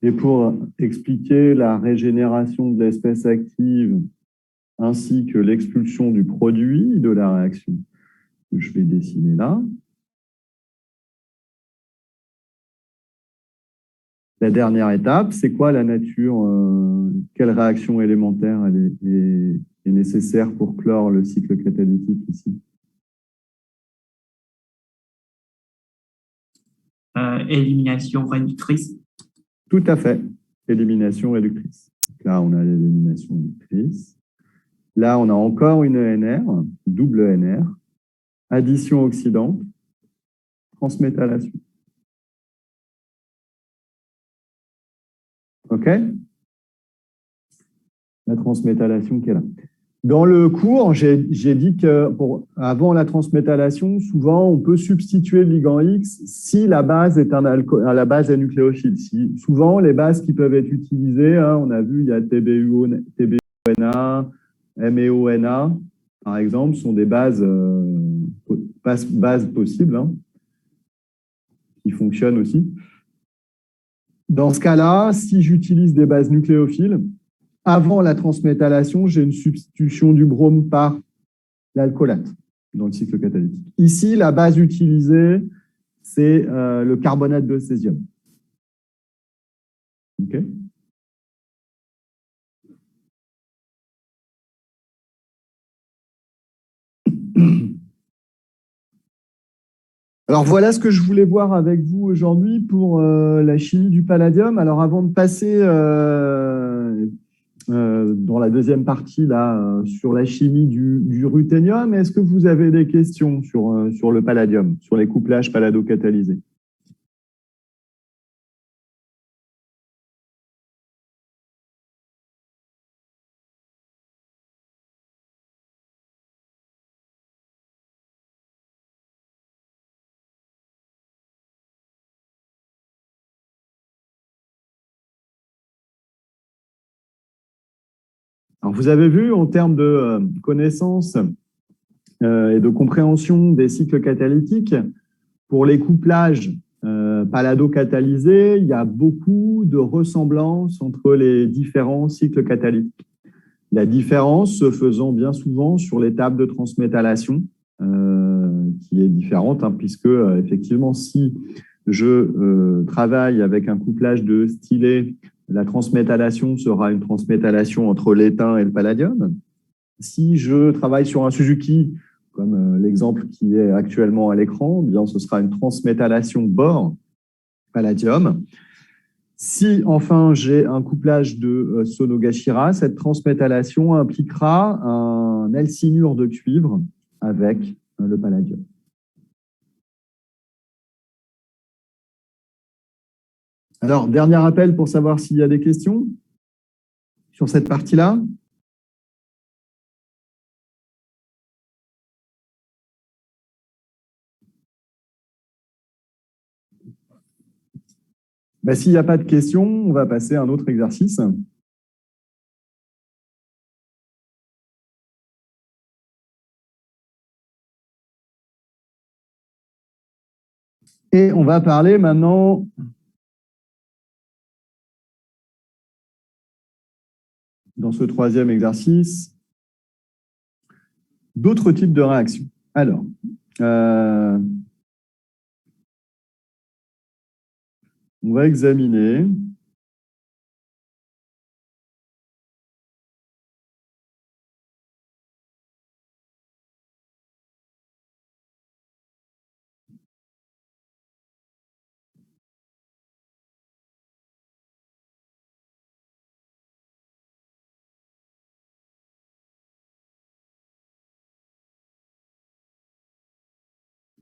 Et pour expliquer la régénération de l'espèce active ainsi que l'expulsion du produit de la réaction que je vais dessiner là, la dernière étape, c'est quoi la nature, quelle réaction élémentaire est nécessaire pour clore le cycle catalytique ici? Élimination réductrice. Tout à fait, élimination réductrice. Donc là, on a l'élimination réductrice. Là, on a encore une ENR, double ENR, addition oxydante, transmétallation. OK? La transmétallation qui est là. Dans le cours, j'ai dit que avant la transmétallation, souvent, on peut substituer le ligand X si la base est la base est nucléophile. Souvent, les bases qui peuvent être utilisées, hein, on a vu, il y a TBUNA, MEONA, par exemple, sont des bases possibles, hein, qui fonctionnent aussi. Dans ce cas-là, si j'utilise des bases nucléophiles, avant la transmétallation, j'ai une substitution du brome par l'alcoolate dans le cycle catalytique. Ici, la base utilisée, c'est le carbonate de césium. OK ? Alors voilà ce que je voulais voir avec vous aujourd'hui pour la chimie du palladium. Alors avant de passer dans la deuxième partie là, sur la chimie du ruthénium, est-ce que vous avez des questions sur le palladium, sur les couplages pallado-catalysés? Alors, vous avez vu, en termes de connaissances et de compréhension des cycles catalytiques, pour les couplages pallado-catalysés, il y a beaucoup de ressemblances entre les différents cycles catalytiques. La différence se faisant bien souvent sur l'étape de transmétallation, qui est différente, hein, puisque effectivement, si je travaille avec un couplage de stylé, la transmétallation sera une transmétallation entre l'étain et le palladium. Si je travaille sur un Suzuki, comme l'exemple qui est actuellement à l'écran, eh bien ce sera une transmétallation bord palladium. Si enfin j'ai un couplage de Sonogashira, cette transmétallation impliquera un alcynure de cuivre avec le palladium. Alors, dernier appel pour savoir s'il y a des questions sur cette partie-là. Ben, s'il n'y a pas de questions, on va passer à un autre exercice. Et on va parler maintenant dans ce troisième exercice, d'autres types de réactions. Alors, on va examiner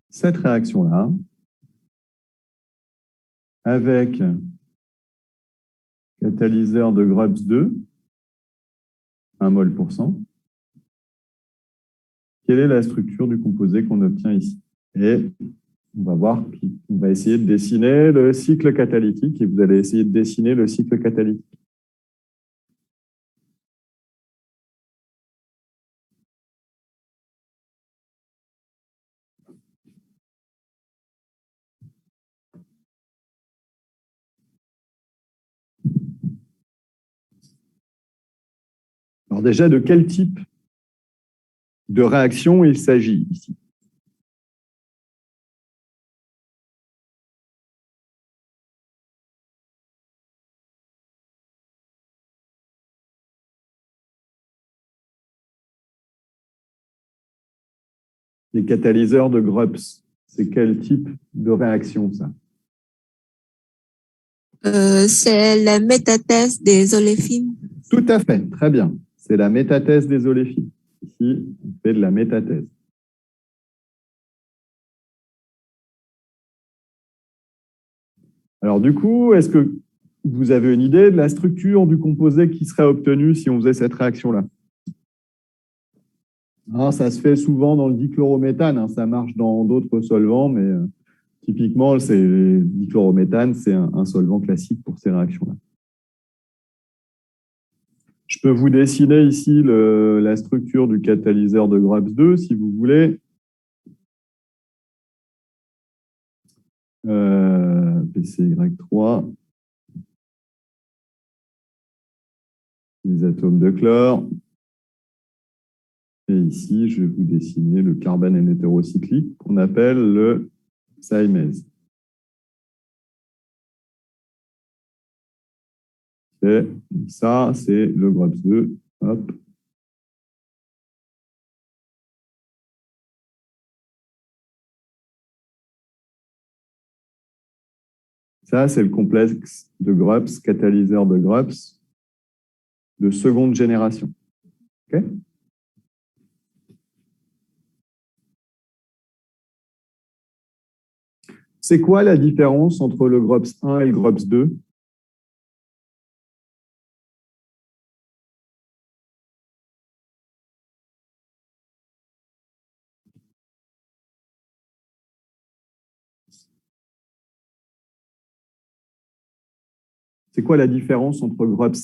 cette réaction-là avec catalyseur de Grubbs 2, 1 mol pour cent. Quelle est la structure du composé qu'on obtient ici? Et on va voir, on va essayer de dessiner le cycle catalytique et vous allez essayer de dessiner le cycle catalytique. Alors déjà, de quel type de réaction il s'agit ici? Les catalyseurs de Grubbs, c'est quel type de réaction, ça? C'est la métathèse des oléfines. Tout à fait, très bien. C'est la métathèse des oléfines. Ici, on fait de la métathèse. Alors du coup, est-ce que vous avez une idée de la structure du composé qui serait obtenue si on faisait cette réaction-là? Ça se fait souvent dans le dichlorométhane, hein, ça marche dans d'autres solvants, mais typiquement, le dichlorométhane, c'est un solvant classique pour ces réactions-là. Je peux vous dessiner ici la structure du catalyseur de Grubbs 2, si vous voulez. PCY3. Les atomes de chlore. Et ici, je vais vous dessiner le carbone N hétérocyclique qu'on appelle le Siamese. Et ça, c'est le Grubbs 2. Hop. Ça, c'est le complexe de Grubbs, catalyseur de Grubbs de seconde génération. OK ? C'est quoi la différence entre le Grubbs 1 et le Grubbs 2? C'est quoi la différence entre Grubbs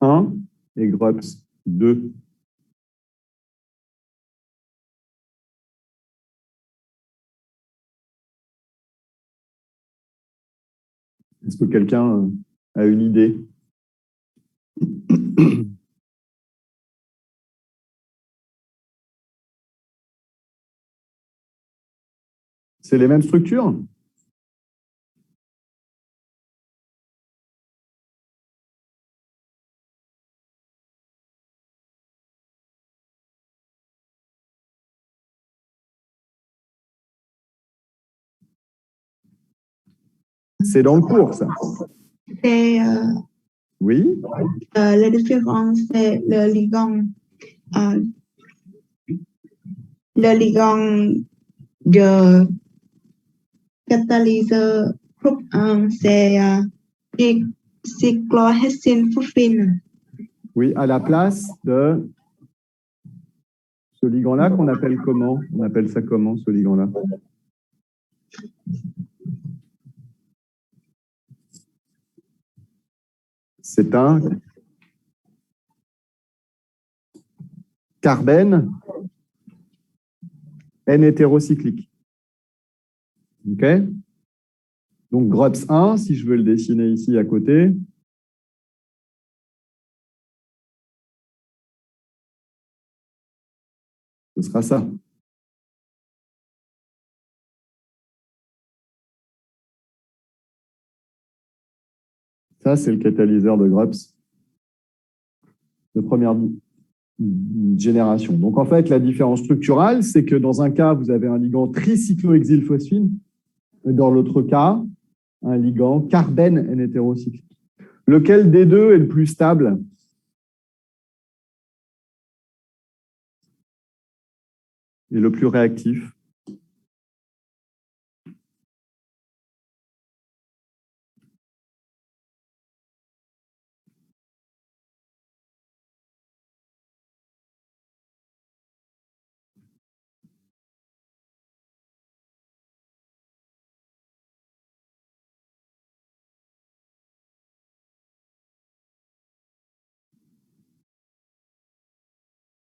1 et Grubbs 2? Est-ce que quelqu'un a une idée? C'est les mêmes structures? C'est dans le cours, ça. C'est Oui. la différence, c'est le ligand. Le ligand de catalyseur groupe 1, c'est cyclohexyl phosphine. Oui, à la place de ce ligand-là qu'on appelle comment? On appelle ça comment, ce ligand-là? C'est un carbène N hétérocyclique. OK? Donc, Grubbs 1, si je veux le dessiner ici à côté, Ce sera ça. Ça, c'est le catalyseur de Grubbs de première génération. Donc, en fait, la différence structurale, c'est que dans un cas, vous avez un ligand tricyclohexylphosphine, et dans l'autre cas, un ligand carbène N-hétérocyclique. Lequel des deux est le plus stable? Et le plus réactif?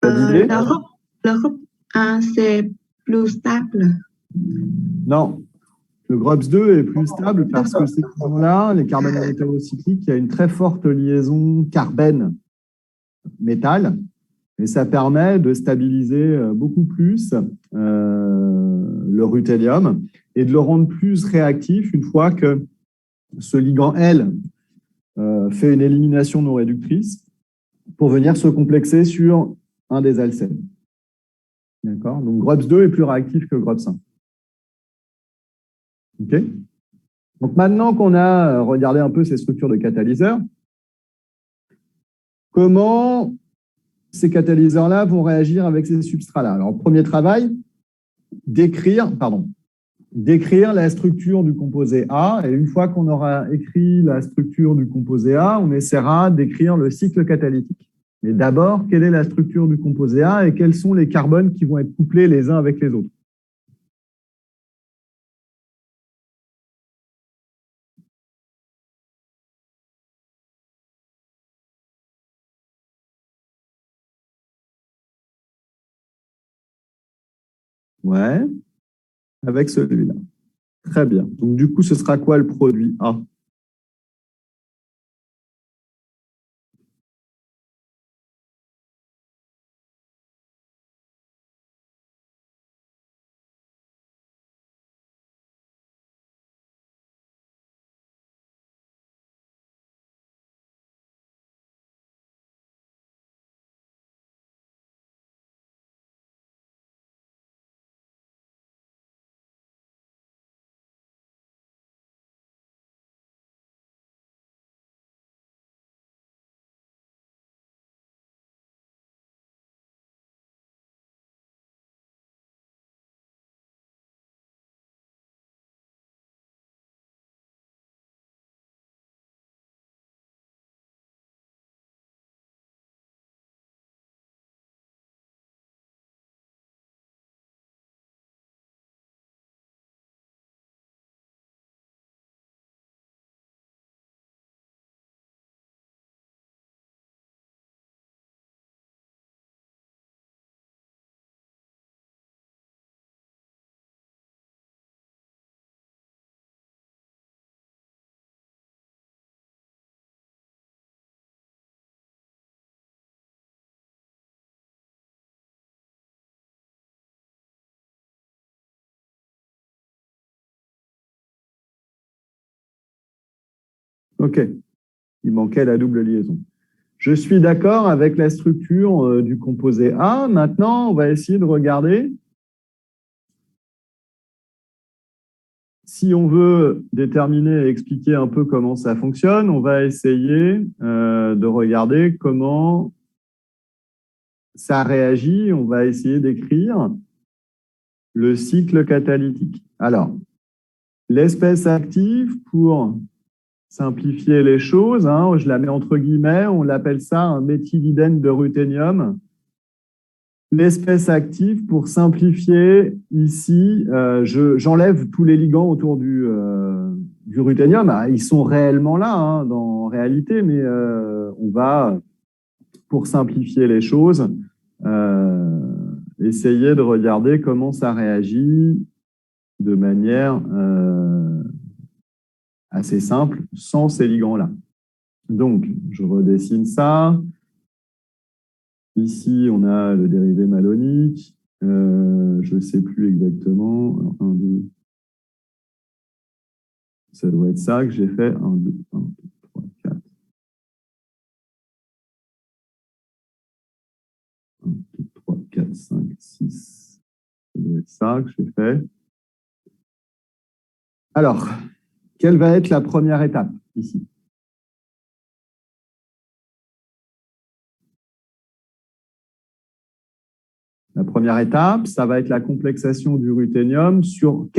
Le groupe 1, c'est plus stable. Non. Le Grubbs 2 est plus stable parce que ces ligands-là, les carbènes hétérocycliques, il y a une très forte liaison carbène-métal et ça permet de stabiliser beaucoup plus le ruthénium et de le rendre plus réactif une fois que ce ligand L fait une élimination non réductrice pour venir se complexer sur un des alcènes. D'accord? Donc Grubbs 2 est plus réactif que Grubbs 1. OK. Donc maintenant qu'on a regardé un peu ces structures de catalyseurs, comment ces catalyseurs-là vont réagir avec ces substrats-là? Alors, premier travail, décrire la structure du composé A. Et une fois qu'on aura écrit la structure du composé A, on essaiera d'écrire le cycle catalytique. Mais d'abord, quelle est la structure du composé A et quels sont les carbones qui vont être couplés les uns avec les autres? Ouais, avec celui-là. Très bien. Donc, du coup, ce sera quoi le produit A? OK. Il manquait la double liaison. Je suis d'accord avec la structure du composé A. Maintenant, on va essayer de regarder si on veut déterminer et expliquer un peu comment ça fonctionne. On va essayer de regarder comment ça réagit. On va essayer d'écrire le cycle catalytique. Alors, l'espèce active, pour simplifier les choses, hein, je la mets entre guillemets, on l'appelle ça un méthylidène de ruthénium. L'espèce active, pour simplifier ici, j'enlève tous les ligands autour du ruthénium. Ah, ils sont réellement là, hein, en réalité, mais on va, pour simplifier les choses, essayer de regarder comment ça réagit de manière assez simple, sans ces ligands-là. Donc, je redessine ça. Ici, on a le dérivé malonique. Je ne sais plus exactement. Alors, 1, 2. Ça doit être ça que j'ai fait. 1, 2, 3, 4. 1, 2, 3, 4, 5, 6. Ça doit être ça que j'ai fait. Alors, quelle va être la première étape ici? La première étape, ça va être la complexation du ruthénium sur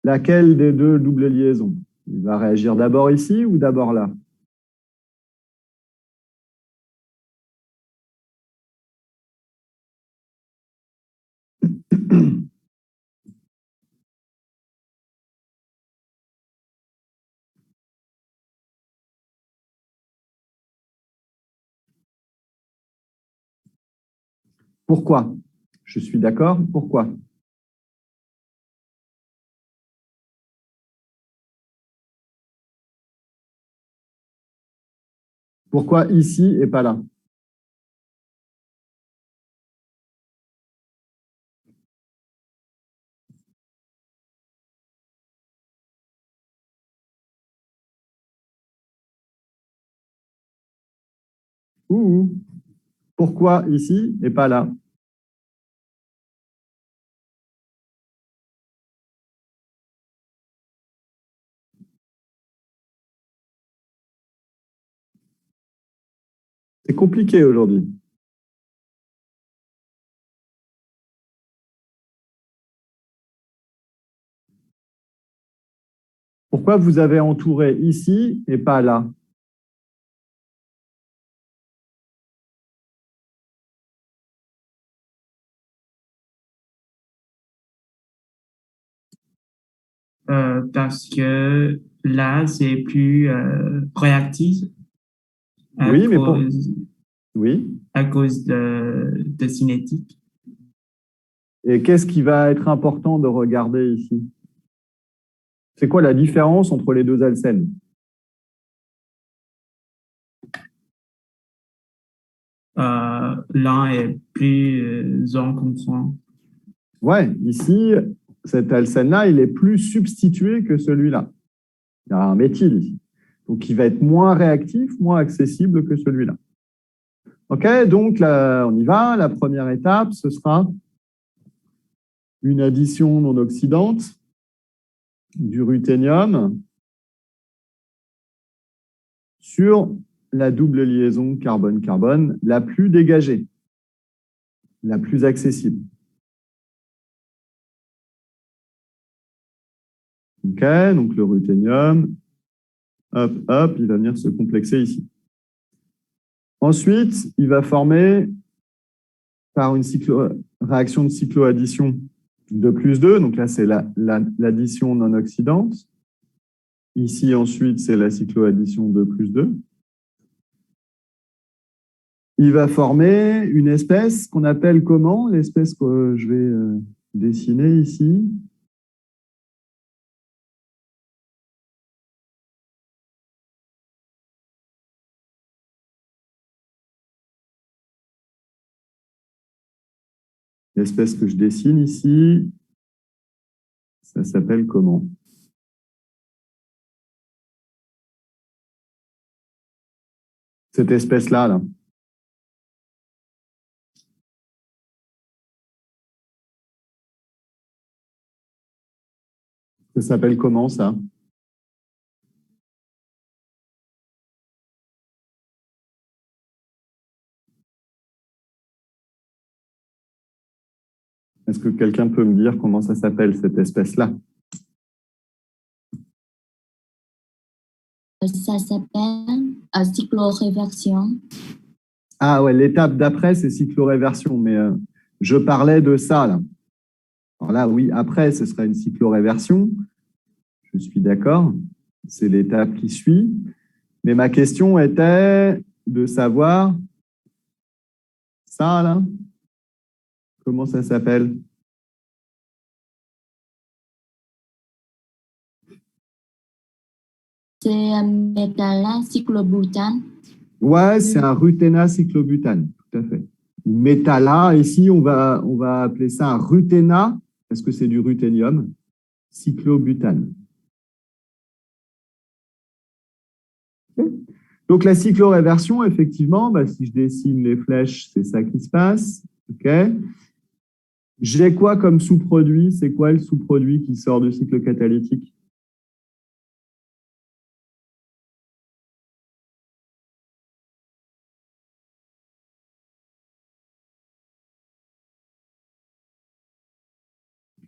laquelle des deux doubles liaisons? Il va réagir d'abord ici ou d'abord là? Pourquoi? Je suis d'accord. Pourquoi? Pourquoi ici et pas là? Ouh. Pourquoi ici et pas là? C'est compliqué aujourd'hui. Pourquoi vous avez entouré ici et pas là? Parce que là, c'est plus réactif à Oui, mais cause, oui. à cause de cinétique. Et qu'est-ce qui va être important de regarder ici? C'est quoi la différence entre les deux alcènes? L'un est plus encombrant. Ouais, ici, cet alcène-là, il est plus substitué que celui-là. Il y a un méthyle ici. Donc, il va être moins réactif, moins accessible que celui-là. OK, donc là, on y va. La première étape, ce sera une addition non oxydante du ruthénium sur la double liaison carbone-carbone la plus dégagée, la plus accessible. OK, donc le ruthénium, hop, hop, il va venir se complexer ici. Ensuite, il va former par une réaction de cycloaddition 2+2. Donc là, c'est l'addition non oxydante. Ici, ensuite, c'est la cycloaddition 2+2. Il va former une espèce qu'on appelle comment? L'espèce que je vais dessiner ici. L'espèce que je dessine ici, ça s'appelle comment? Cette espèce-là, là. Ça s'appelle comment, ça? Est-ce que quelqu'un peut me dire comment ça s'appelle, cette espèce-là? Ça s'appelle cycloréversion. Ah ouais, l'étape d'après, c'est cycloréversion, mais je parlais de ça, là. Alors là, oui, après, ce sera une cycloréversion. Je suis d'accord. C'est l'étape qui suit. Mais ma question était de savoir ça, là. Comment ça s'appelle? C'est un métal cyclobutane. Ouais, c'est un ruthénacyclobutane, tout à fait. ou métala. Ici, on va appeler ça un ruthéna, parce que c'est du ruthénium, cyclobutane. Okay. Donc, la cycloréversion, effectivement, bah, si je dessine les flèches, c'est ça qui se passe. Okay. J'ai quoi comme sous-produit? C'est quoi le sous-produit qui sort du cycle catalytique?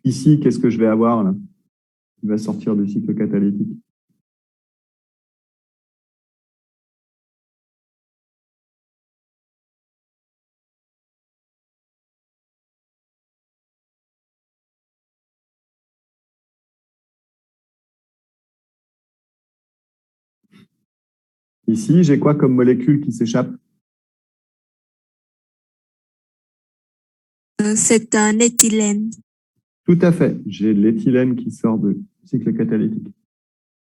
Ici, qu'est-ce que je vais avoir là, qui va sortir du cycle catalytique? Ici, j'ai quoi comme molécule qui s'échappe? C'est un éthylène. Tout à fait. J'ai l'éthylène qui sort du cycle catalytique.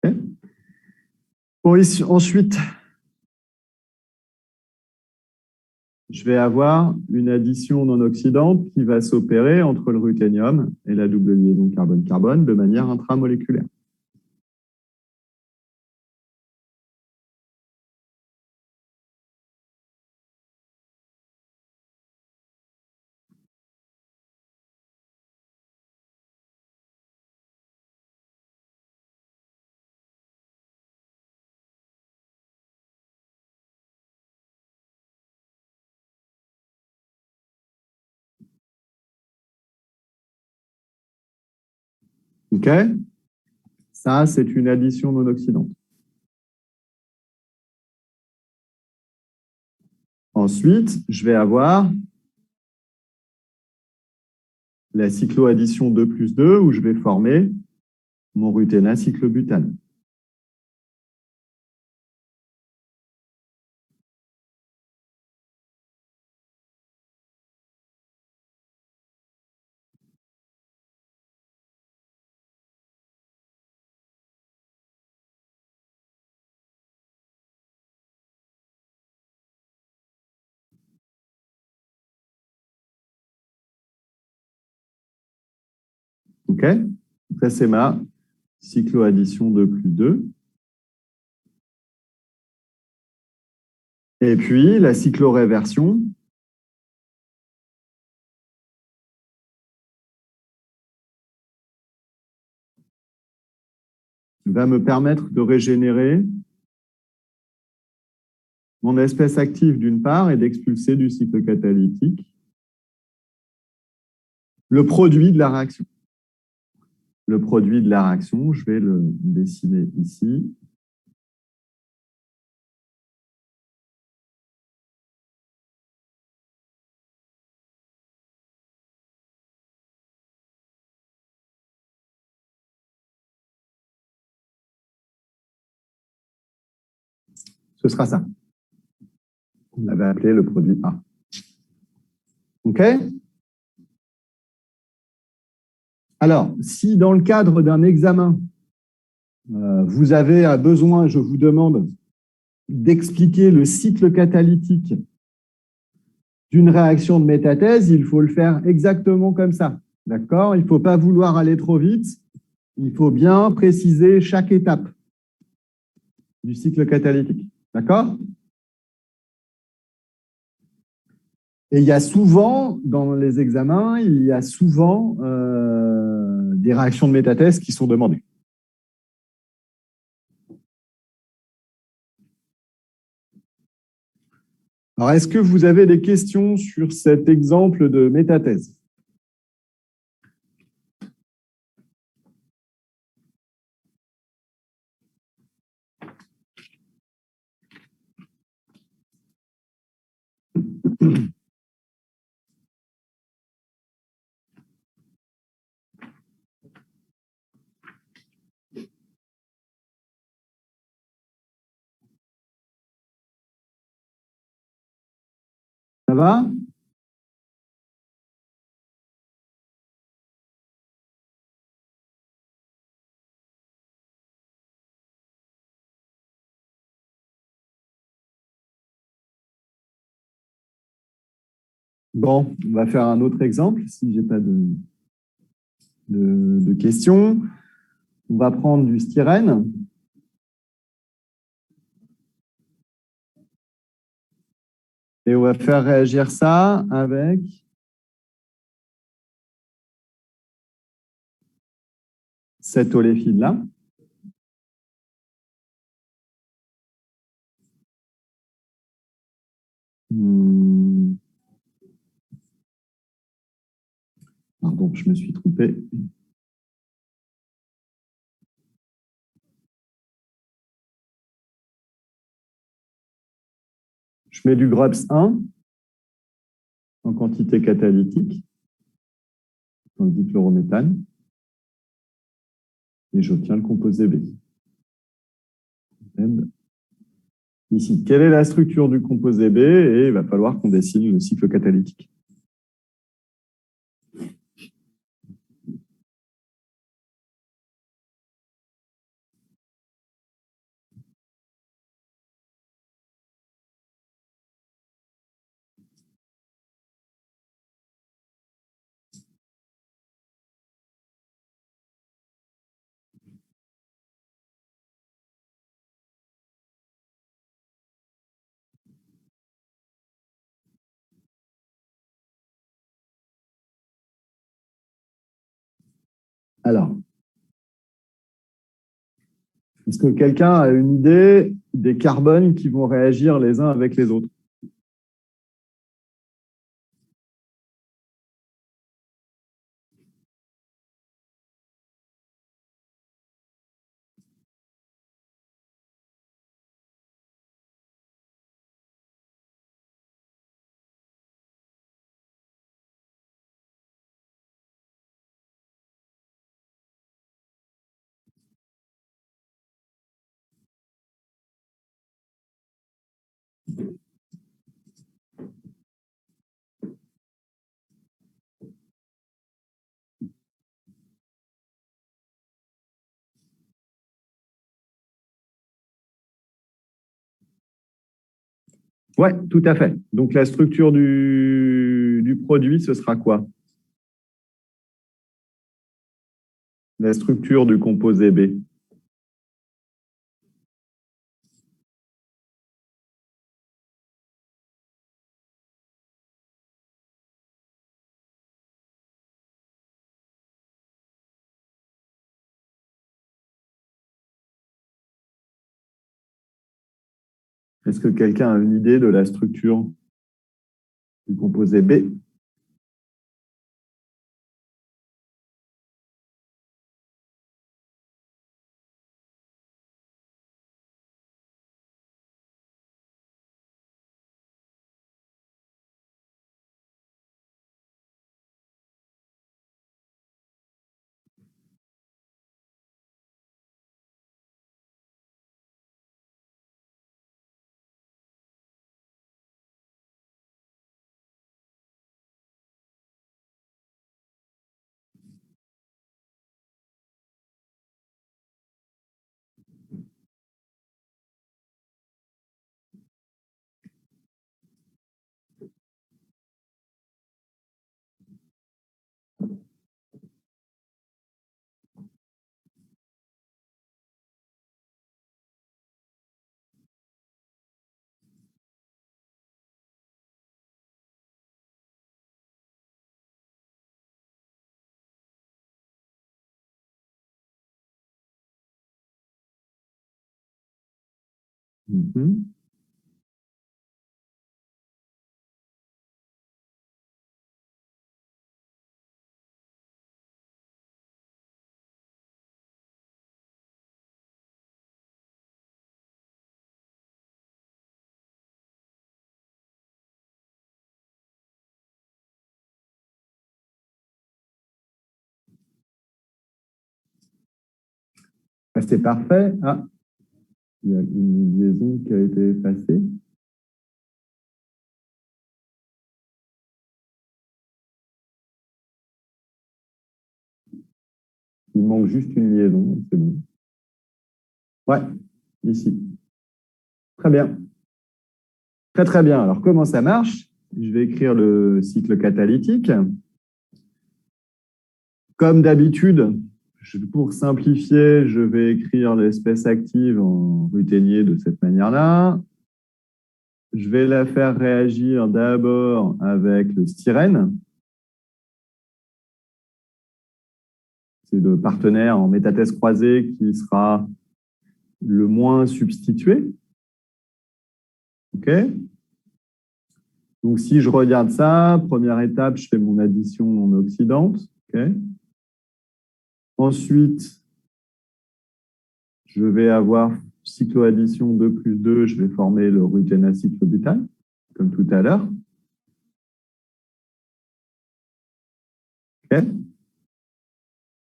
Okay. Bon, ici, ensuite, je vais avoir une addition non oxydante qui va s'opérer entre le ruthénium et la double liaison carbone-carbone de manière intramoléculaire. OK? Ça, c'est une addition non oxydante. Ensuite, je vais avoir la cycloaddition 2+2 où je vais former mon ruthéna cyclobutane. OK? Ça, c'est ma cycloaddition 2+2. Et puis, la cycloréversion, va me permettre de régénérer mon espèce active d'une part et d'expulser du cycle catalytique le produit de la réaction. Le produit de la réaction, je vais le dessiner ici. Ce sera ça. On avait appelé le produit A. OK? Alors, si dans le cadre d'un examen, vous avez besoin, je vous demande d'expliquer le cycle catalytique d'une réaction de métathèse, il faut le faire exactement comme ça. D'accord? Il ne faut pas vouloir aller trop vite. Il faut bien préciser chaque étape du cycle catalytique. D'accord? Et il y a souvent, dans les examens, il y a souvent des réactions de métathèse qui sont demandées. Alors, est-ce que vous avez des questions sur cet exemple de métathèse? Ça va? Bon, on va faire un autre exemple, si je n'ai pas de questions. On va prendre du styrène. Et on va faire réagir ça avec cette oléfine-là. Pardon, je me suis trompé. Je mets du GRUPS 1 en quantité catalytique, dans le dichlorométhane, et j'obtiens le composé B. Ici, quelle est la structure du composé B? Et il va falloir qu'on dessine le cycle catalytique. Alors, est-ce que quelqu'un a une idée des carbones qui vont réagir les uns avec les autres? Oui, tout à fait. Donc, la structure du produit, ce sera quoi? La structure du composé B. Est-ce que quelqu'un a une idée de la structure du composé B? Mhm. Ah, c'est parfait. Ah, il y a une liaison qui a été effacée. Il manque juste une liaison, c'est bon. Ouais, ici. Très bien. Très, très bien. Alors, comment ça marche? je vais écrire le cycle catalytique. Comme d'habitude, pour simplifier, je vais écrire l'espèce active en ruthénier de cette manière-là. Je vais la faire réagir d'abord avec le styrène. C'est le partenaire en métathèse croisée qui sera le moins substitué. OK? Donc, si je regarde ça, première étape, je fais mon addition non oxydante. OK? Ensuite, je vais avoir cycloaddition 2 plus 2, je vais former le ruténacyclobutane, comme tout à l'heure. OK?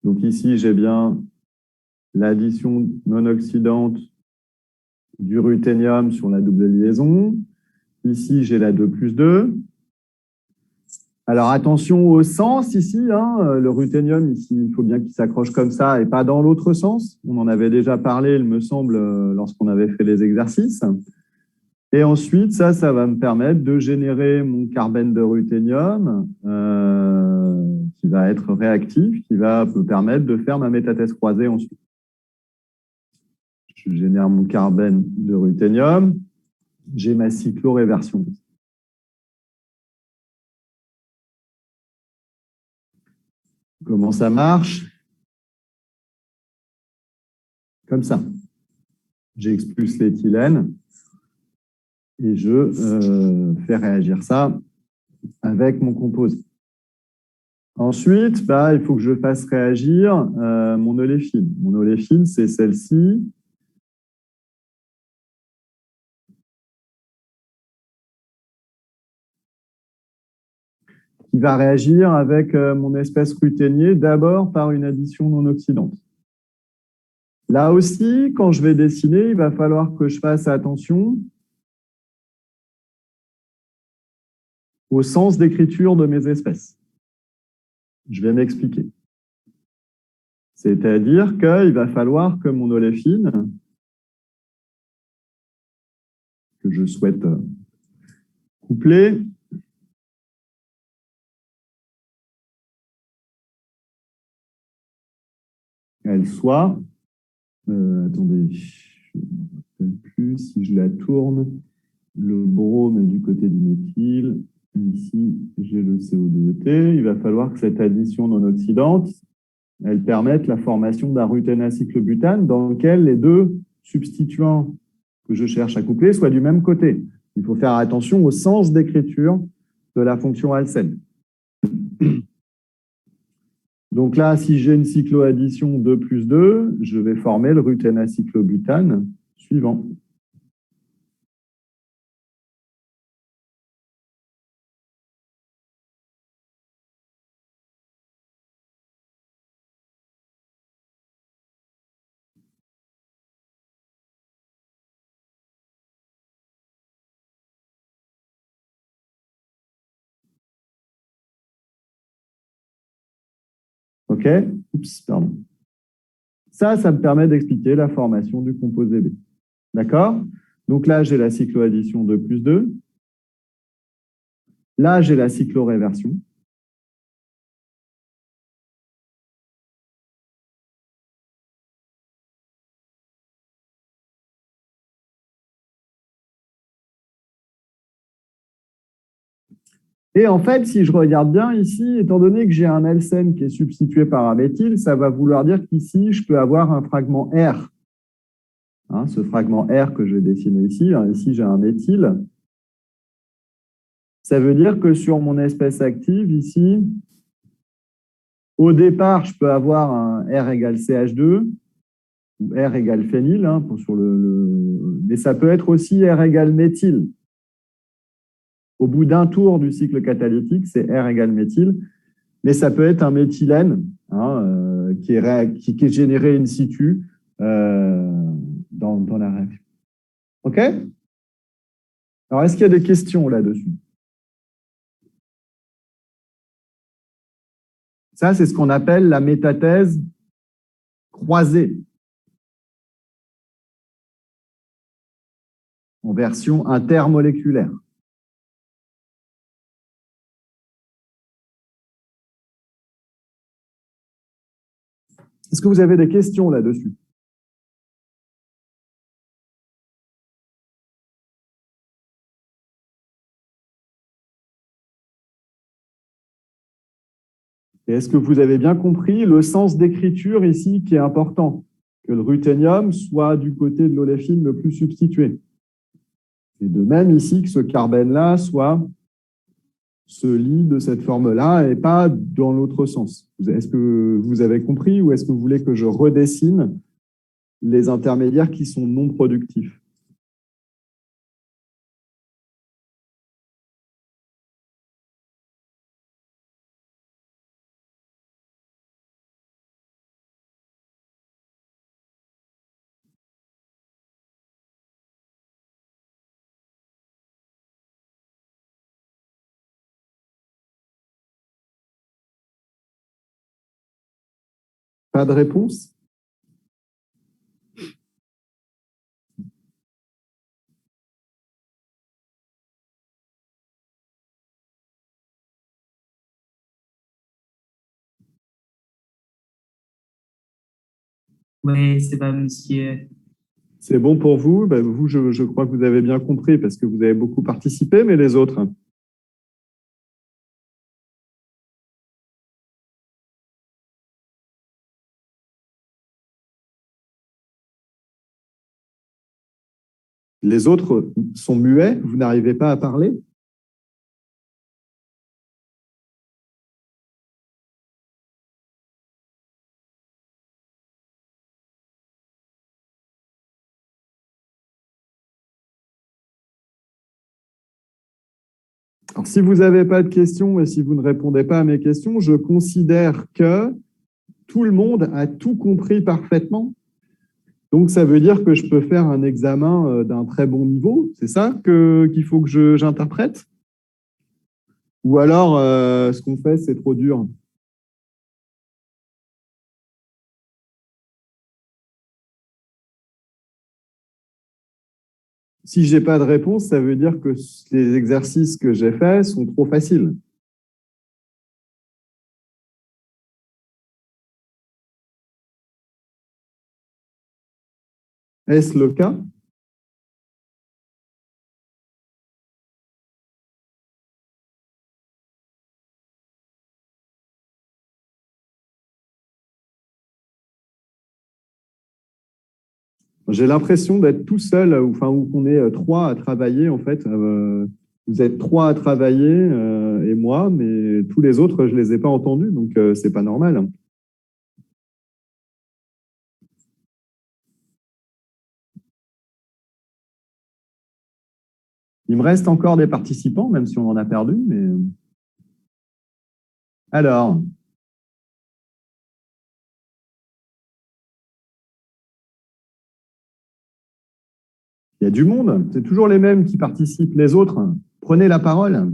Donc ici, j'ai bien l'addition non oxydante du ruthénium sur la double liaison. Ici, j'ai la 2 plus 2. Alors, attention au sens ici. Le ruthénium, ici, il faut bien qu'il s'accroche comme ça et pas dans l'autre sens. On en avait déjà parlé, il me semble, lorsqu'on avait fait les exercices. Et ensuite, ça va me permettre de générer mon carbène de ruthénium qui va être réactif, qui va me permettre de faire ma métathèse croisée ensuite. Je génère mon carbène de ruthénium. J'ai ma cycloréversion. Comment ça marche? Comme ça. J'expulse l'éthylène et je fais réagir ça avec mon composé. Ensuite, il faut que je fasse réagir mon oléfine. Mon oléfine, c'est celle-ci. Qui va réagir avec mon espèce ruthénier d'abord par une addition non oxydante. Là aussi, quand je vais dessiner, il va falloir que je fasse attention au sens d'écriture de mes espèces. Je vais m'expliquer. C'est-à-dire qu'il va falloir que mon oléfine, que je souhaite coupler, elle soit, attendez, je ne me rappelle plus, si je la tourne, le brome est du côté du méthyle, ici j'ai le CO2E. Il va falloir que cette addition non oxydante, elle permette la formation d'un ruténacyclobutane dans lequel les deux substituants que je cherche à coupler soient du même côté. Il faut faire attention au sens d'écriture de la fonction Alsen. Donc là, si j'ai une cycloaddition 2 plus 2, je vais former le ruténacyclobutane suivant. OK? Oups, pardon. Ça me permet d'expliquer la formation du composé B. D'accord? Donc là, j'ai la cycloaddition 2 plus 2. Là, j'ai la cycloréversion. Et en fait, si je regarde bien ici, étant donné que j'ai un alcène qui est substitué par un méthyle, ça va vouloir dire qu'ici, je peux avoir un fragment R. Ce fragment R que je vais dessiner ici, ici j'ai un méthyle. Ça veut dire que sur mon espèce active, ici, au départ, je peux avoir un R égale CH2 ou R égale phényl, mais ça peut être aussi R égale méthyle. Au bout d'un tour du cycle catalytique, c'est R égale méthyle, mais ça peut être un méthylène qui est généré in situ dans la réaction. OK? Alors, est-ce qu'il y a des questions là-dessus? Ça, c'est ce qu'on appelle la métathèse croisée, en version intermoléculaire. Est-ce que vous avez des questions là-dessus? Et est-ce que vous avez bien compris le sens d'écriture ici qui est important? Que le ruthénium soit du côté de l'oléfine le plus substitué. Et de même ici que ce carbène-là se lie de cette forme-là et pas dans l'autre sens. Est-ce que vous avez compris ou est-ce que vous voulez que je redessine les intermédiaires qui sont non productifs? Pas de réponse? Oui, c'est pas monsieur. C'est bon pour vous? Ben, vous, je crois que vous avez bien compris parce que vous avez beaucoup participé, mais les autres? Les autres sont muets? Vous n'arrivez pas à parler? Alors, si vous n'avez pas de questions et si vous ne répondez pas à mes questions, je considère que tout le monde a tout compris parfaitement. Donc, ça veut dire que je peux faire un examen d'un très bon niveau. C'est ça qu'il faut que j'interprète? Ou alors, ce qu'on fait, c'est trop dur? Si je n'ai pas de réponse, ça veut dire que les exercices que j'ai faits sont trop faciles. Est-ce le cas? J'ai l'impression d'être tout seul, enfin, où on est trois à travailler, en fait. Vous êtes trois à travailler et moi, mais tous les autres, je ne les ai pas entendus, donc ce n'est pas normal. Il me reste encore des participants, même si on en a perdu, mais... Alors, il y a du monde, c'est toujours les mêmes qui participent. Les autres, prenez la parole.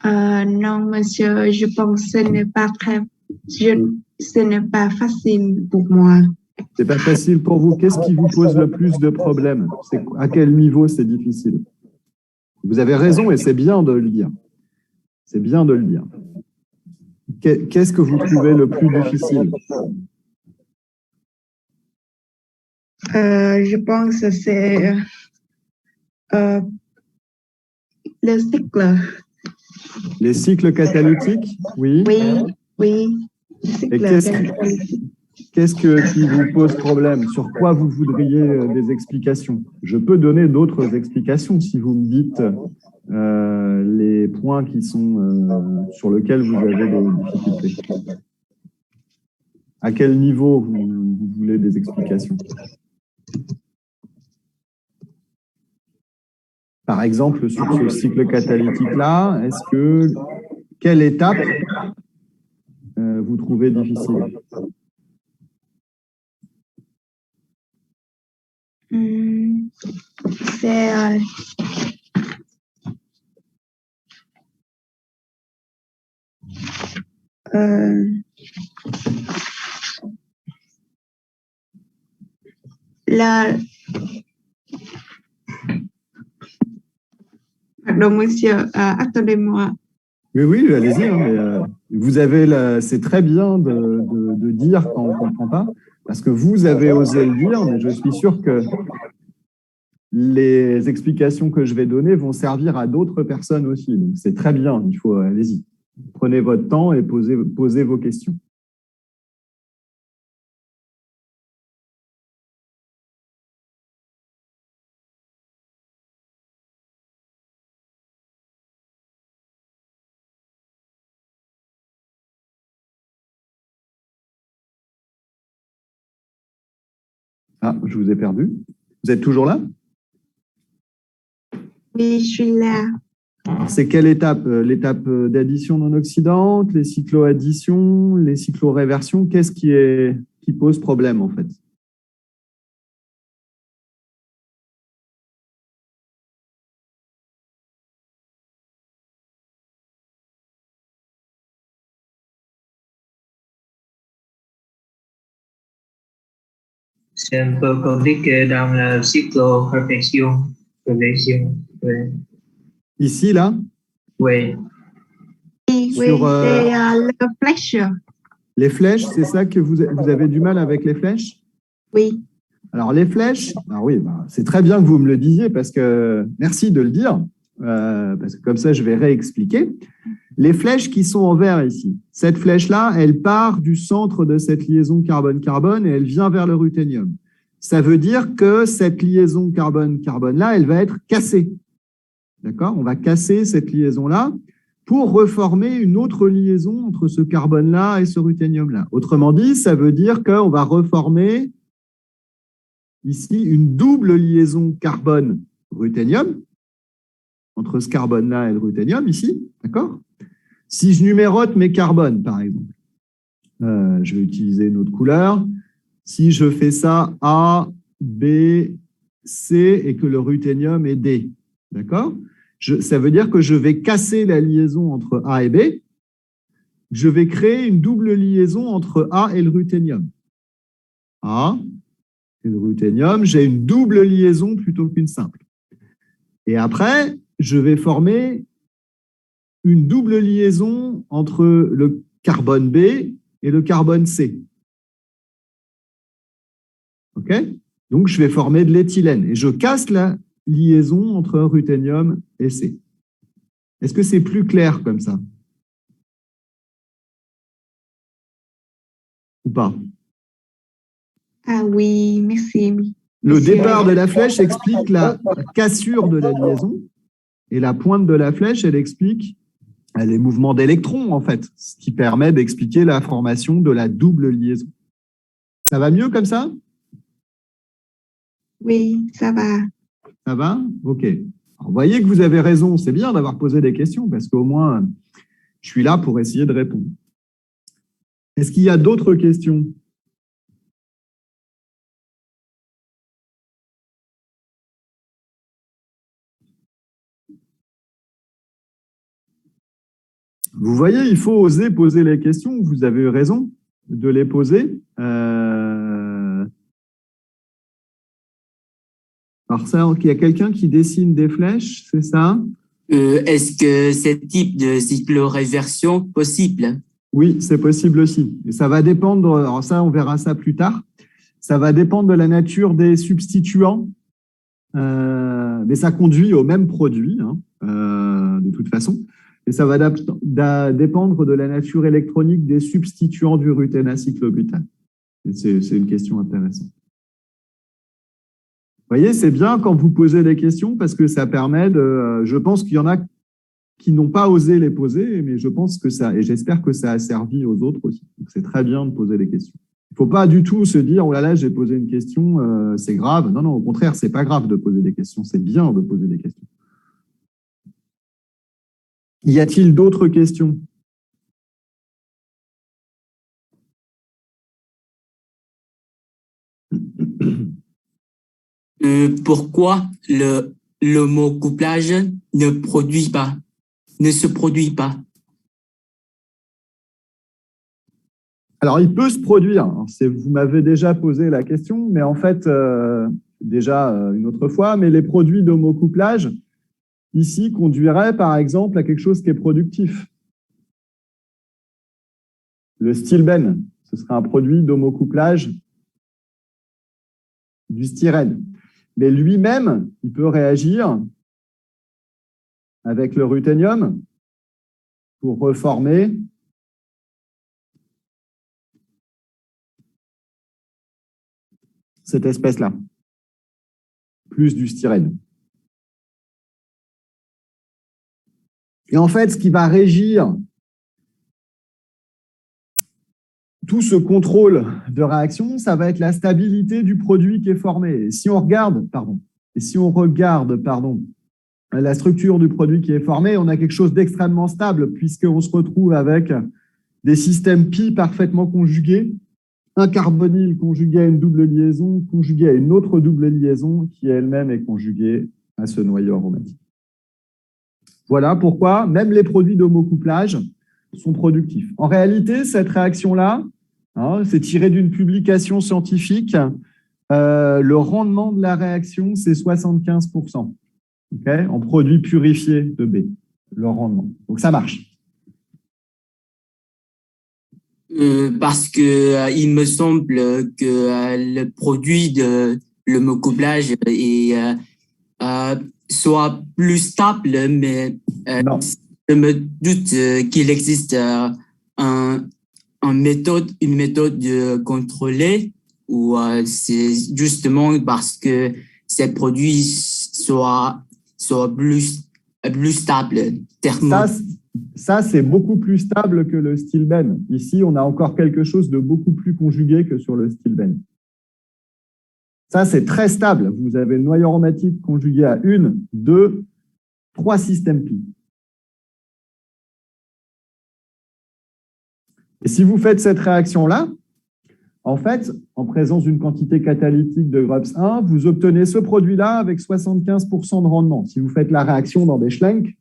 Non, monsieur, je pense que ce n'est pas facile pour moi. C'est pas facile pour vous. Qu'est-ce qui vous pose le plus de problèmes? À quel niveau c'est difficile? Vous avez raison et c'est bien de le dire. C'est bien de le dire. Qu'est-ce que vous trouvez le plus difficile? Je pense que c'est le cycle. Les cycles catalytiques? Oui. Oui. Et qu'est-ce qui vous pose problème? Sur quoi vous voudriez des explications? Je peux donner d'autres explications si vous me dites les points qui sont sur lesquels vous avez des difficultés. À quel niveau vous voulez des explications? Par exemple, sur ce cycle catalytique-là, quelle étape vous trouvez difficile? C'est pardon, monsieur, attendez-moi. Oui, oui, allez-y. Hein, mais, vous avez c'est très bien de dire quand on ne comprend pas, parce que vous avez osé le dire, mais je suis sûr que les explications que je vais donner vont servir à d'autres personnes aussi. Donc, c'est très bien. Il faut, allez-y. Prenez votre temps et posez vos questions. Ah, je vous ai perdu. Vous êtes toujours là? Oui, je suis là. C'est quelle étape? L'étape d'addition non oxydante, les cycloadditions, les cycloréversions? Qu'est-ce qui pose problème en fait? C'est un peu compliqué dans la cycloréflexion. Ouais. Ici, là? Oui. Oui, oui, Sur, c'est la flèche. les flèches, c'est ça que vous avez du mal avec les flèches? Oui. Alors, les flèches, oui, c'est très bien que vous me le disiez parce que merci de le dire, parce que comme ça, je vais réexpliquer. Les flèches qui sont en vert ici, cette flèche-là, elle part du centre de cette liaison carbone-carbone et elle vient vers le ruthénium. Ça veut dire que cette liaison carbone-carbone-là, elle va être cassée. D'accord? On va casser cette liaison-là pour reformer une autre liaison entre ce carbone-là et ce ruthénium-là. Autrement dit, ça veut dire qu'on va reformer ici une double liaison carbone-ruthénium entre ce carbone-là et le ruthénium ici, d'accord? Si je numérote mes carbones, par exemple, je vais utiliser une autre couleur. Si je fais ça A, B, C et que le ruthénium est D, d'accord? Ça veut dire que je vais casser la liaison entre A et B. Je vais créer une double liaison entre A et le ruthénium. A et le ruthénium, j'ai une double liaison plutôt qu'une simple. Et après, je vais former une double liaison entre le carbone B et le carbone C. OK? Donc, je vais former de l'éthylène et je casse la liaison entre ruthénium et C. Est-ce que c'est plus clair comme ça? Ou pas? Ah oui, merci. Le départ de la flèche explique la cassure de la liaison et la pointe de la flèche, elle explique les mouvements d'électrons, en fait, ce qui permet d'expliquer la formation de la double liaison. Ça va mieux comme ça? Oui, ça va. Ça va? OK. Alors, vous voyez que vous avez raison, c'est bien d'avoir posé des questions parce qu'au moins, je suis là pour essayer de répondre. Est-ce qu'il y a d'autres questions? Vous voyez, il faut oser poser les questions. Vous avez eu raison de les poser. Alors ça, il y a quelqu'un qui dessine des flèches, c'est ça? Est-ce que ce type de cycloréversion possible? Oui, c'est possible aussi. Et ça va dépendre, alors ça, on verra ça plus tard. Ça va dépendre de la nature des substituants, mais ça conduit au même produit, de toute façon. Et ça va dépendre de la nature électronique des substituants du ruténacyclobutane. C'est une question intéressante. Vous voyez, c'est bien quand vous posez des questions parce que ça permet de… je pense qu'il y en a qui n'ont pas osé les poser, mais je pense que ça… Et j'espère que ça a servi aux autres aussi. Donc, c'est très bien de poser des questions. Il ne faut pas du tout se dire « Oh là là, j'ai posé une question, c'est grave ». Non, non, au contraire, ce n'est pas grave de poser des questions. C'est bien de poser des questions. Y a-t-il d'autres questions? Pourquoi l'homocouplage ne se produit pas? Alors, il peut se produire. Vous m'avez déjà posé la question, mais en fait, déjà une autre fois, mais les produits d'homocouplage, ici, conduiraient par exemple à quelque chose qui est productif. Le stilbène, ce sera un produit d'homocouplage du styrène. Mais lui-même, il peut réagir avec le ruthénium pour reformer cette espèce-là, plus du styrène. Et en fait, ce qui va régir tout ce contrôle de réaction, ça va être la stabilité du produit qui est formé. Et si on regarde, la structure du produit qui est formé, on a quelque chose d'extrêmement stable puisqu'on se retrouve avec des systèmes pi parfaitement conjugués, un carbonyle conjugué à une double liaison, conjugué à une autre double liaison qui elle-même est conjuguée à ce noyau aromatique. Voilà pourquoi même les produits d'homocouplage sont productifs. En réalité, cette réaction-là, c'est tiré d'une publication scientifique. Le rendement de la réaction, c'est 75%. Okay, en produit purifié de B, le rendement. Donc, ça marche. Parce que il me semble que le produit de l'homocouplage soit plus stable, mais je me doute qu'il existe une méthode de contrôler ou c'est justement parce que ces produits soient plus stable. Ça, c'est beaucoup plus stable que le stilbène. Ici, on a encore quelque chose de beaucoup plus conjugué que sur le stilbène. Ça, c'est très stable. Vous avez le noyau aromatique conjugué à 1, 2, 3 systèmes pi. Et si vous faites cette réaction-là, en fait, en présence d'une quantité catalytique de Grubbs 1, vous obtenez ce produit-là avec 75% de rendement. Si vous faites la réaction dans des schlenks,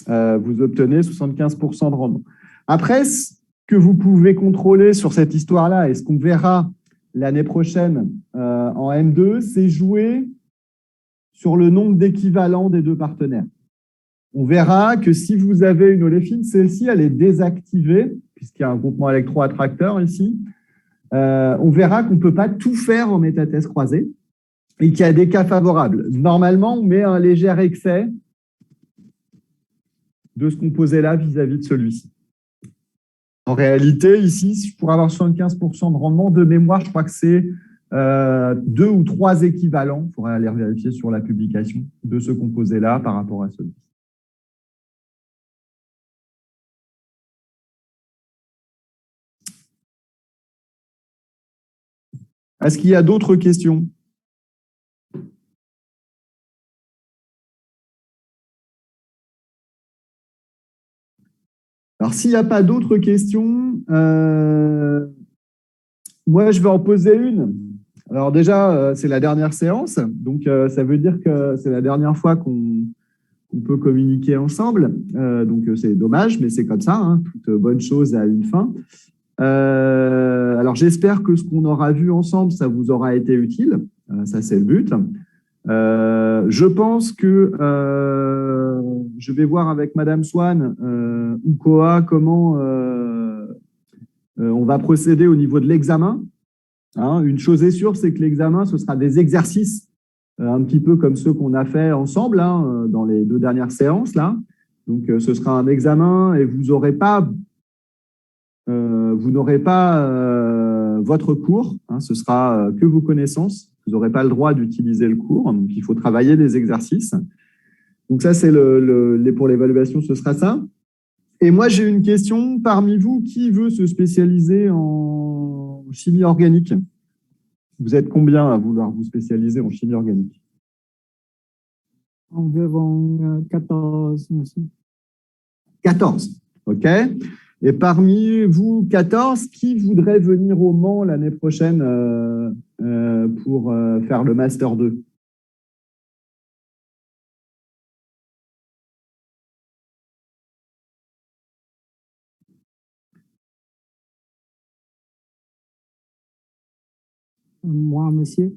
vous obtenez 75% de rendement. Après, ce que vous pouvez contrôler sur cette histoire-là et ce qu'on verra l'année prochaine en M2, c'est jouer sur le nombre d'équivalents des deux partenaires. On verra que si vous avez une oléfine, celle-ci, elle est désactivée, puisqu'il y a un groupement électroattracteur ici. On verra qu'on ne peut pas tout faire en métathèse croisée et qu'il y a des cas favorables. Normalement, on met un léger excès de ce composé-là vis-à-vis de celui-ci. En réalité, ici, pour avoir 75% de rendement, de mémoire, je crois que c'est 2 ou 3 équivalents, il faudrait aller vérifier sur la publication, de ce composé-là par rapport à celui-ci. Est-ce qu'il y a d'autres questions? Alors, s'il n'y a pas d'autres questions, moi, je vais en poser une. Alors déjà, c'est la dernière séance, donc ça veut dire que c'est la dernière fois qu'on peut communiquer ensemble. Donc, c'est dommage, mais c'est comme ça, hein, toute bonne chose a une fin. Alors, j'espère que ce qu'on aura vu ensemble, ça vous aura été utile. Ça, c'est le but. Je pense que je vais voir avec Madame Swan ou Koa comment on va procéder au niveau de l'examen. Hein, une chose est sûre, c'est que l'examen, ce sera des exercices un petit peu comme ceux qu'on a fait ensemble hein, dans les 2 dernières séances. Là. Donc, ce sera un examen et vous n'aurez pas votre cours, hein, ce sera que vos connaissances. Vous n'aurez pas le droit d'utiliser le cours, donc il faut travailler des exercices. Donc ça, c'est pour l'évaluation, ce sera ça. Et moi, j'ai une question parmi vous. Qui veut se spécialiser en chimie organique? Vous êtes combien à vouloir vous spécialiser en chimie organique? Environ 14, monsieur. 14, OK. Et parmi vous, 14, qui voudrait venir au Mans l'année prochaine pour faire le Master 2? Moi, monsieur.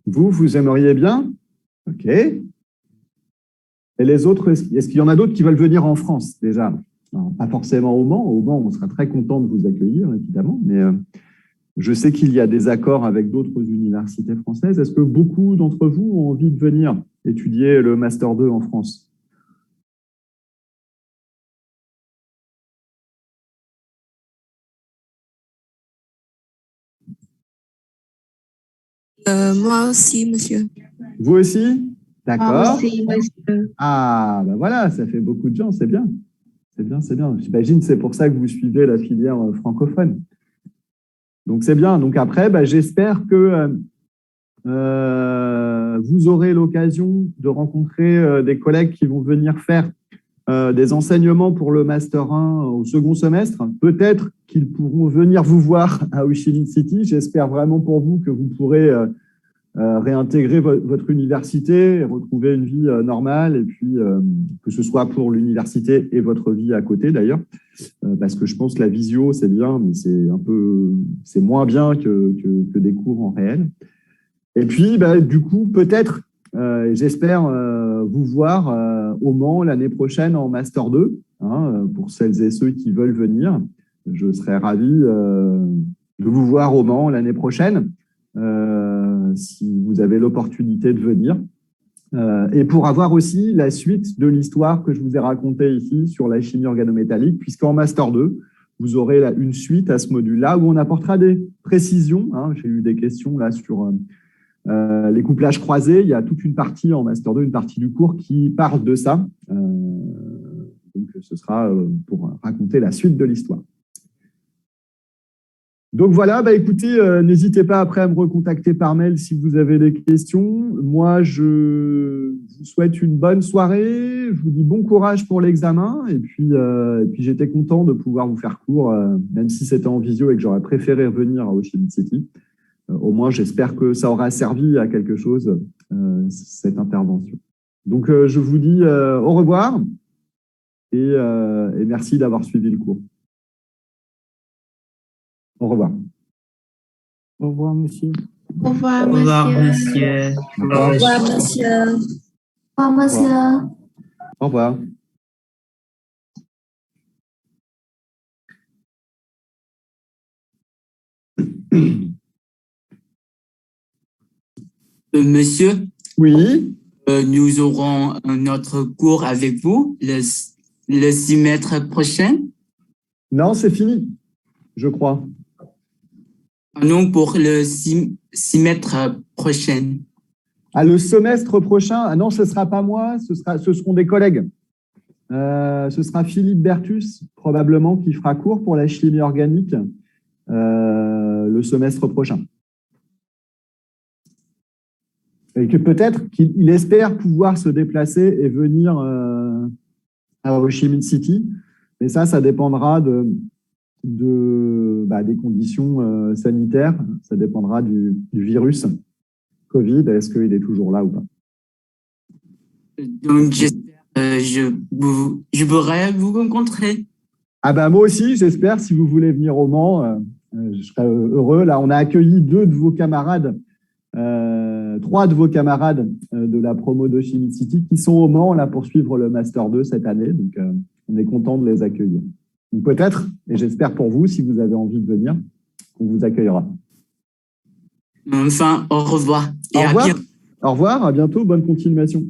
Vous aimeriez bien? OK. Et les autres, est-ce qu'il y en a d'autres qui veulent venir en France déjà? Alors, pas forcément au Mans. Au Mans, on sera très content de vous accueillir, évidemment, mais je sais qu'il y a des accords avec d'autres universités françaises. Est-ce que beaucoup d'entre vous ont envie de venir étudier le Master 2 en France? Moi aussi, monsieur. Vous aussi? D'accord. Aussi, monsieur. Ah, ben voilà, ça fait beaucoup de gens, c'est bien. C'est bien, c'est bien. J'imagine c'est pour ça que vous suivez la filière francophone. Donc, c'est bien. Donc, après, j'espère que vous aurez l'occasion de rencontrer des collègues qui vont venir faire des enseignements pour le Master 1 au second semestre. Peut-être qu'ils pourront venir vous voir à Ho Chi Minh City. J'espère vraiment pour vous que vous pourrez réintégrer votre université et retrouver une vie normale, et puis que ce soit pour l'université et votre vie à côté d'ailleurs, parce que je pense que la visio c'est bien, mais c'est moins bien que des cours en réel. Et puis du coup peut-être j'espère vous voir au Mans l'année prochaine en Master 2, pour celles et ceux qui veulent venir. Je serais ravi de vous voir au Mans l'année prochaine. Si vous avez l'opportunité de venir, et pour avoir aussi la suite de l'histoire que je vous ai racontée ici sur la chimie organométallique, puisqu'en Master 2, vous aurez une suite à ce module-là où on apportera des précisions. J'ai eu des questions là sur les couplages croisés. Il y a toute une partie en Master 2, une partie du cours qui parle de ça. Donc, ce sera pour raconter la suite de l'histoire. Donc voilà, écoutez, n'hésitez pas après à me recontacter par mail si vous avez des questions. Moi, je vous souhaite une bonne soirée. Je vous dis bon courage pour l'examen. Et puis j'étais content de pouvoir vous faire cours, même si c'était en visio et que j'aurais préféré revenir à Ho Chi Minh City. Au moins, j'espère que ça aura servi à quelque chose, cette intervention. Donc, je vous dis au revoir et merci d'avoir suivi le cours. Au revoir. Au revoir, monsieur. Au revoir, Au revoir, monsieur. monsieur. Au revoir. Au revoir, monsieur. Au revoir, monsieur. Au revoir. Monsieur, Oui. nous aurons un autre cours avec vous le 6 mètres prochain. Non, c'est fini, je crois. Non, pour le 6 mètres prochain. Le semestre prochain, non, ce ne sera pas moi, ce seront des collègues. Ce sera Philippe Bertus, probablement, qui fera cours pour la chimie organique le semestre prochain. Et que peut-être qu'il espère pouvoir se déplacer et venir à Ho Chi Minh City. Mais ça dépendra des conditions sanitaires. Ça dépendra du virus Covid. Est-ce qu'il est toujours là ou pas? Donc, j'espère je pourrai vous rencontrer. Moi aussi, j'espère. Si vous voulez venir au Mans, je serai heureux. Là, on a accueilli 3 de vos camarades de la promo de Ho Chi Minh City qui sont au Mans là, pour suivre le Master 2 cette année. Donc, on est content de les accueillir. Donc, peut-être, et j'espère pour vous, si vous avez envie de venir, on vous accueillera. Enfin, au revoir. Au revoir. Au revoir, à bientôt, bonne continuation.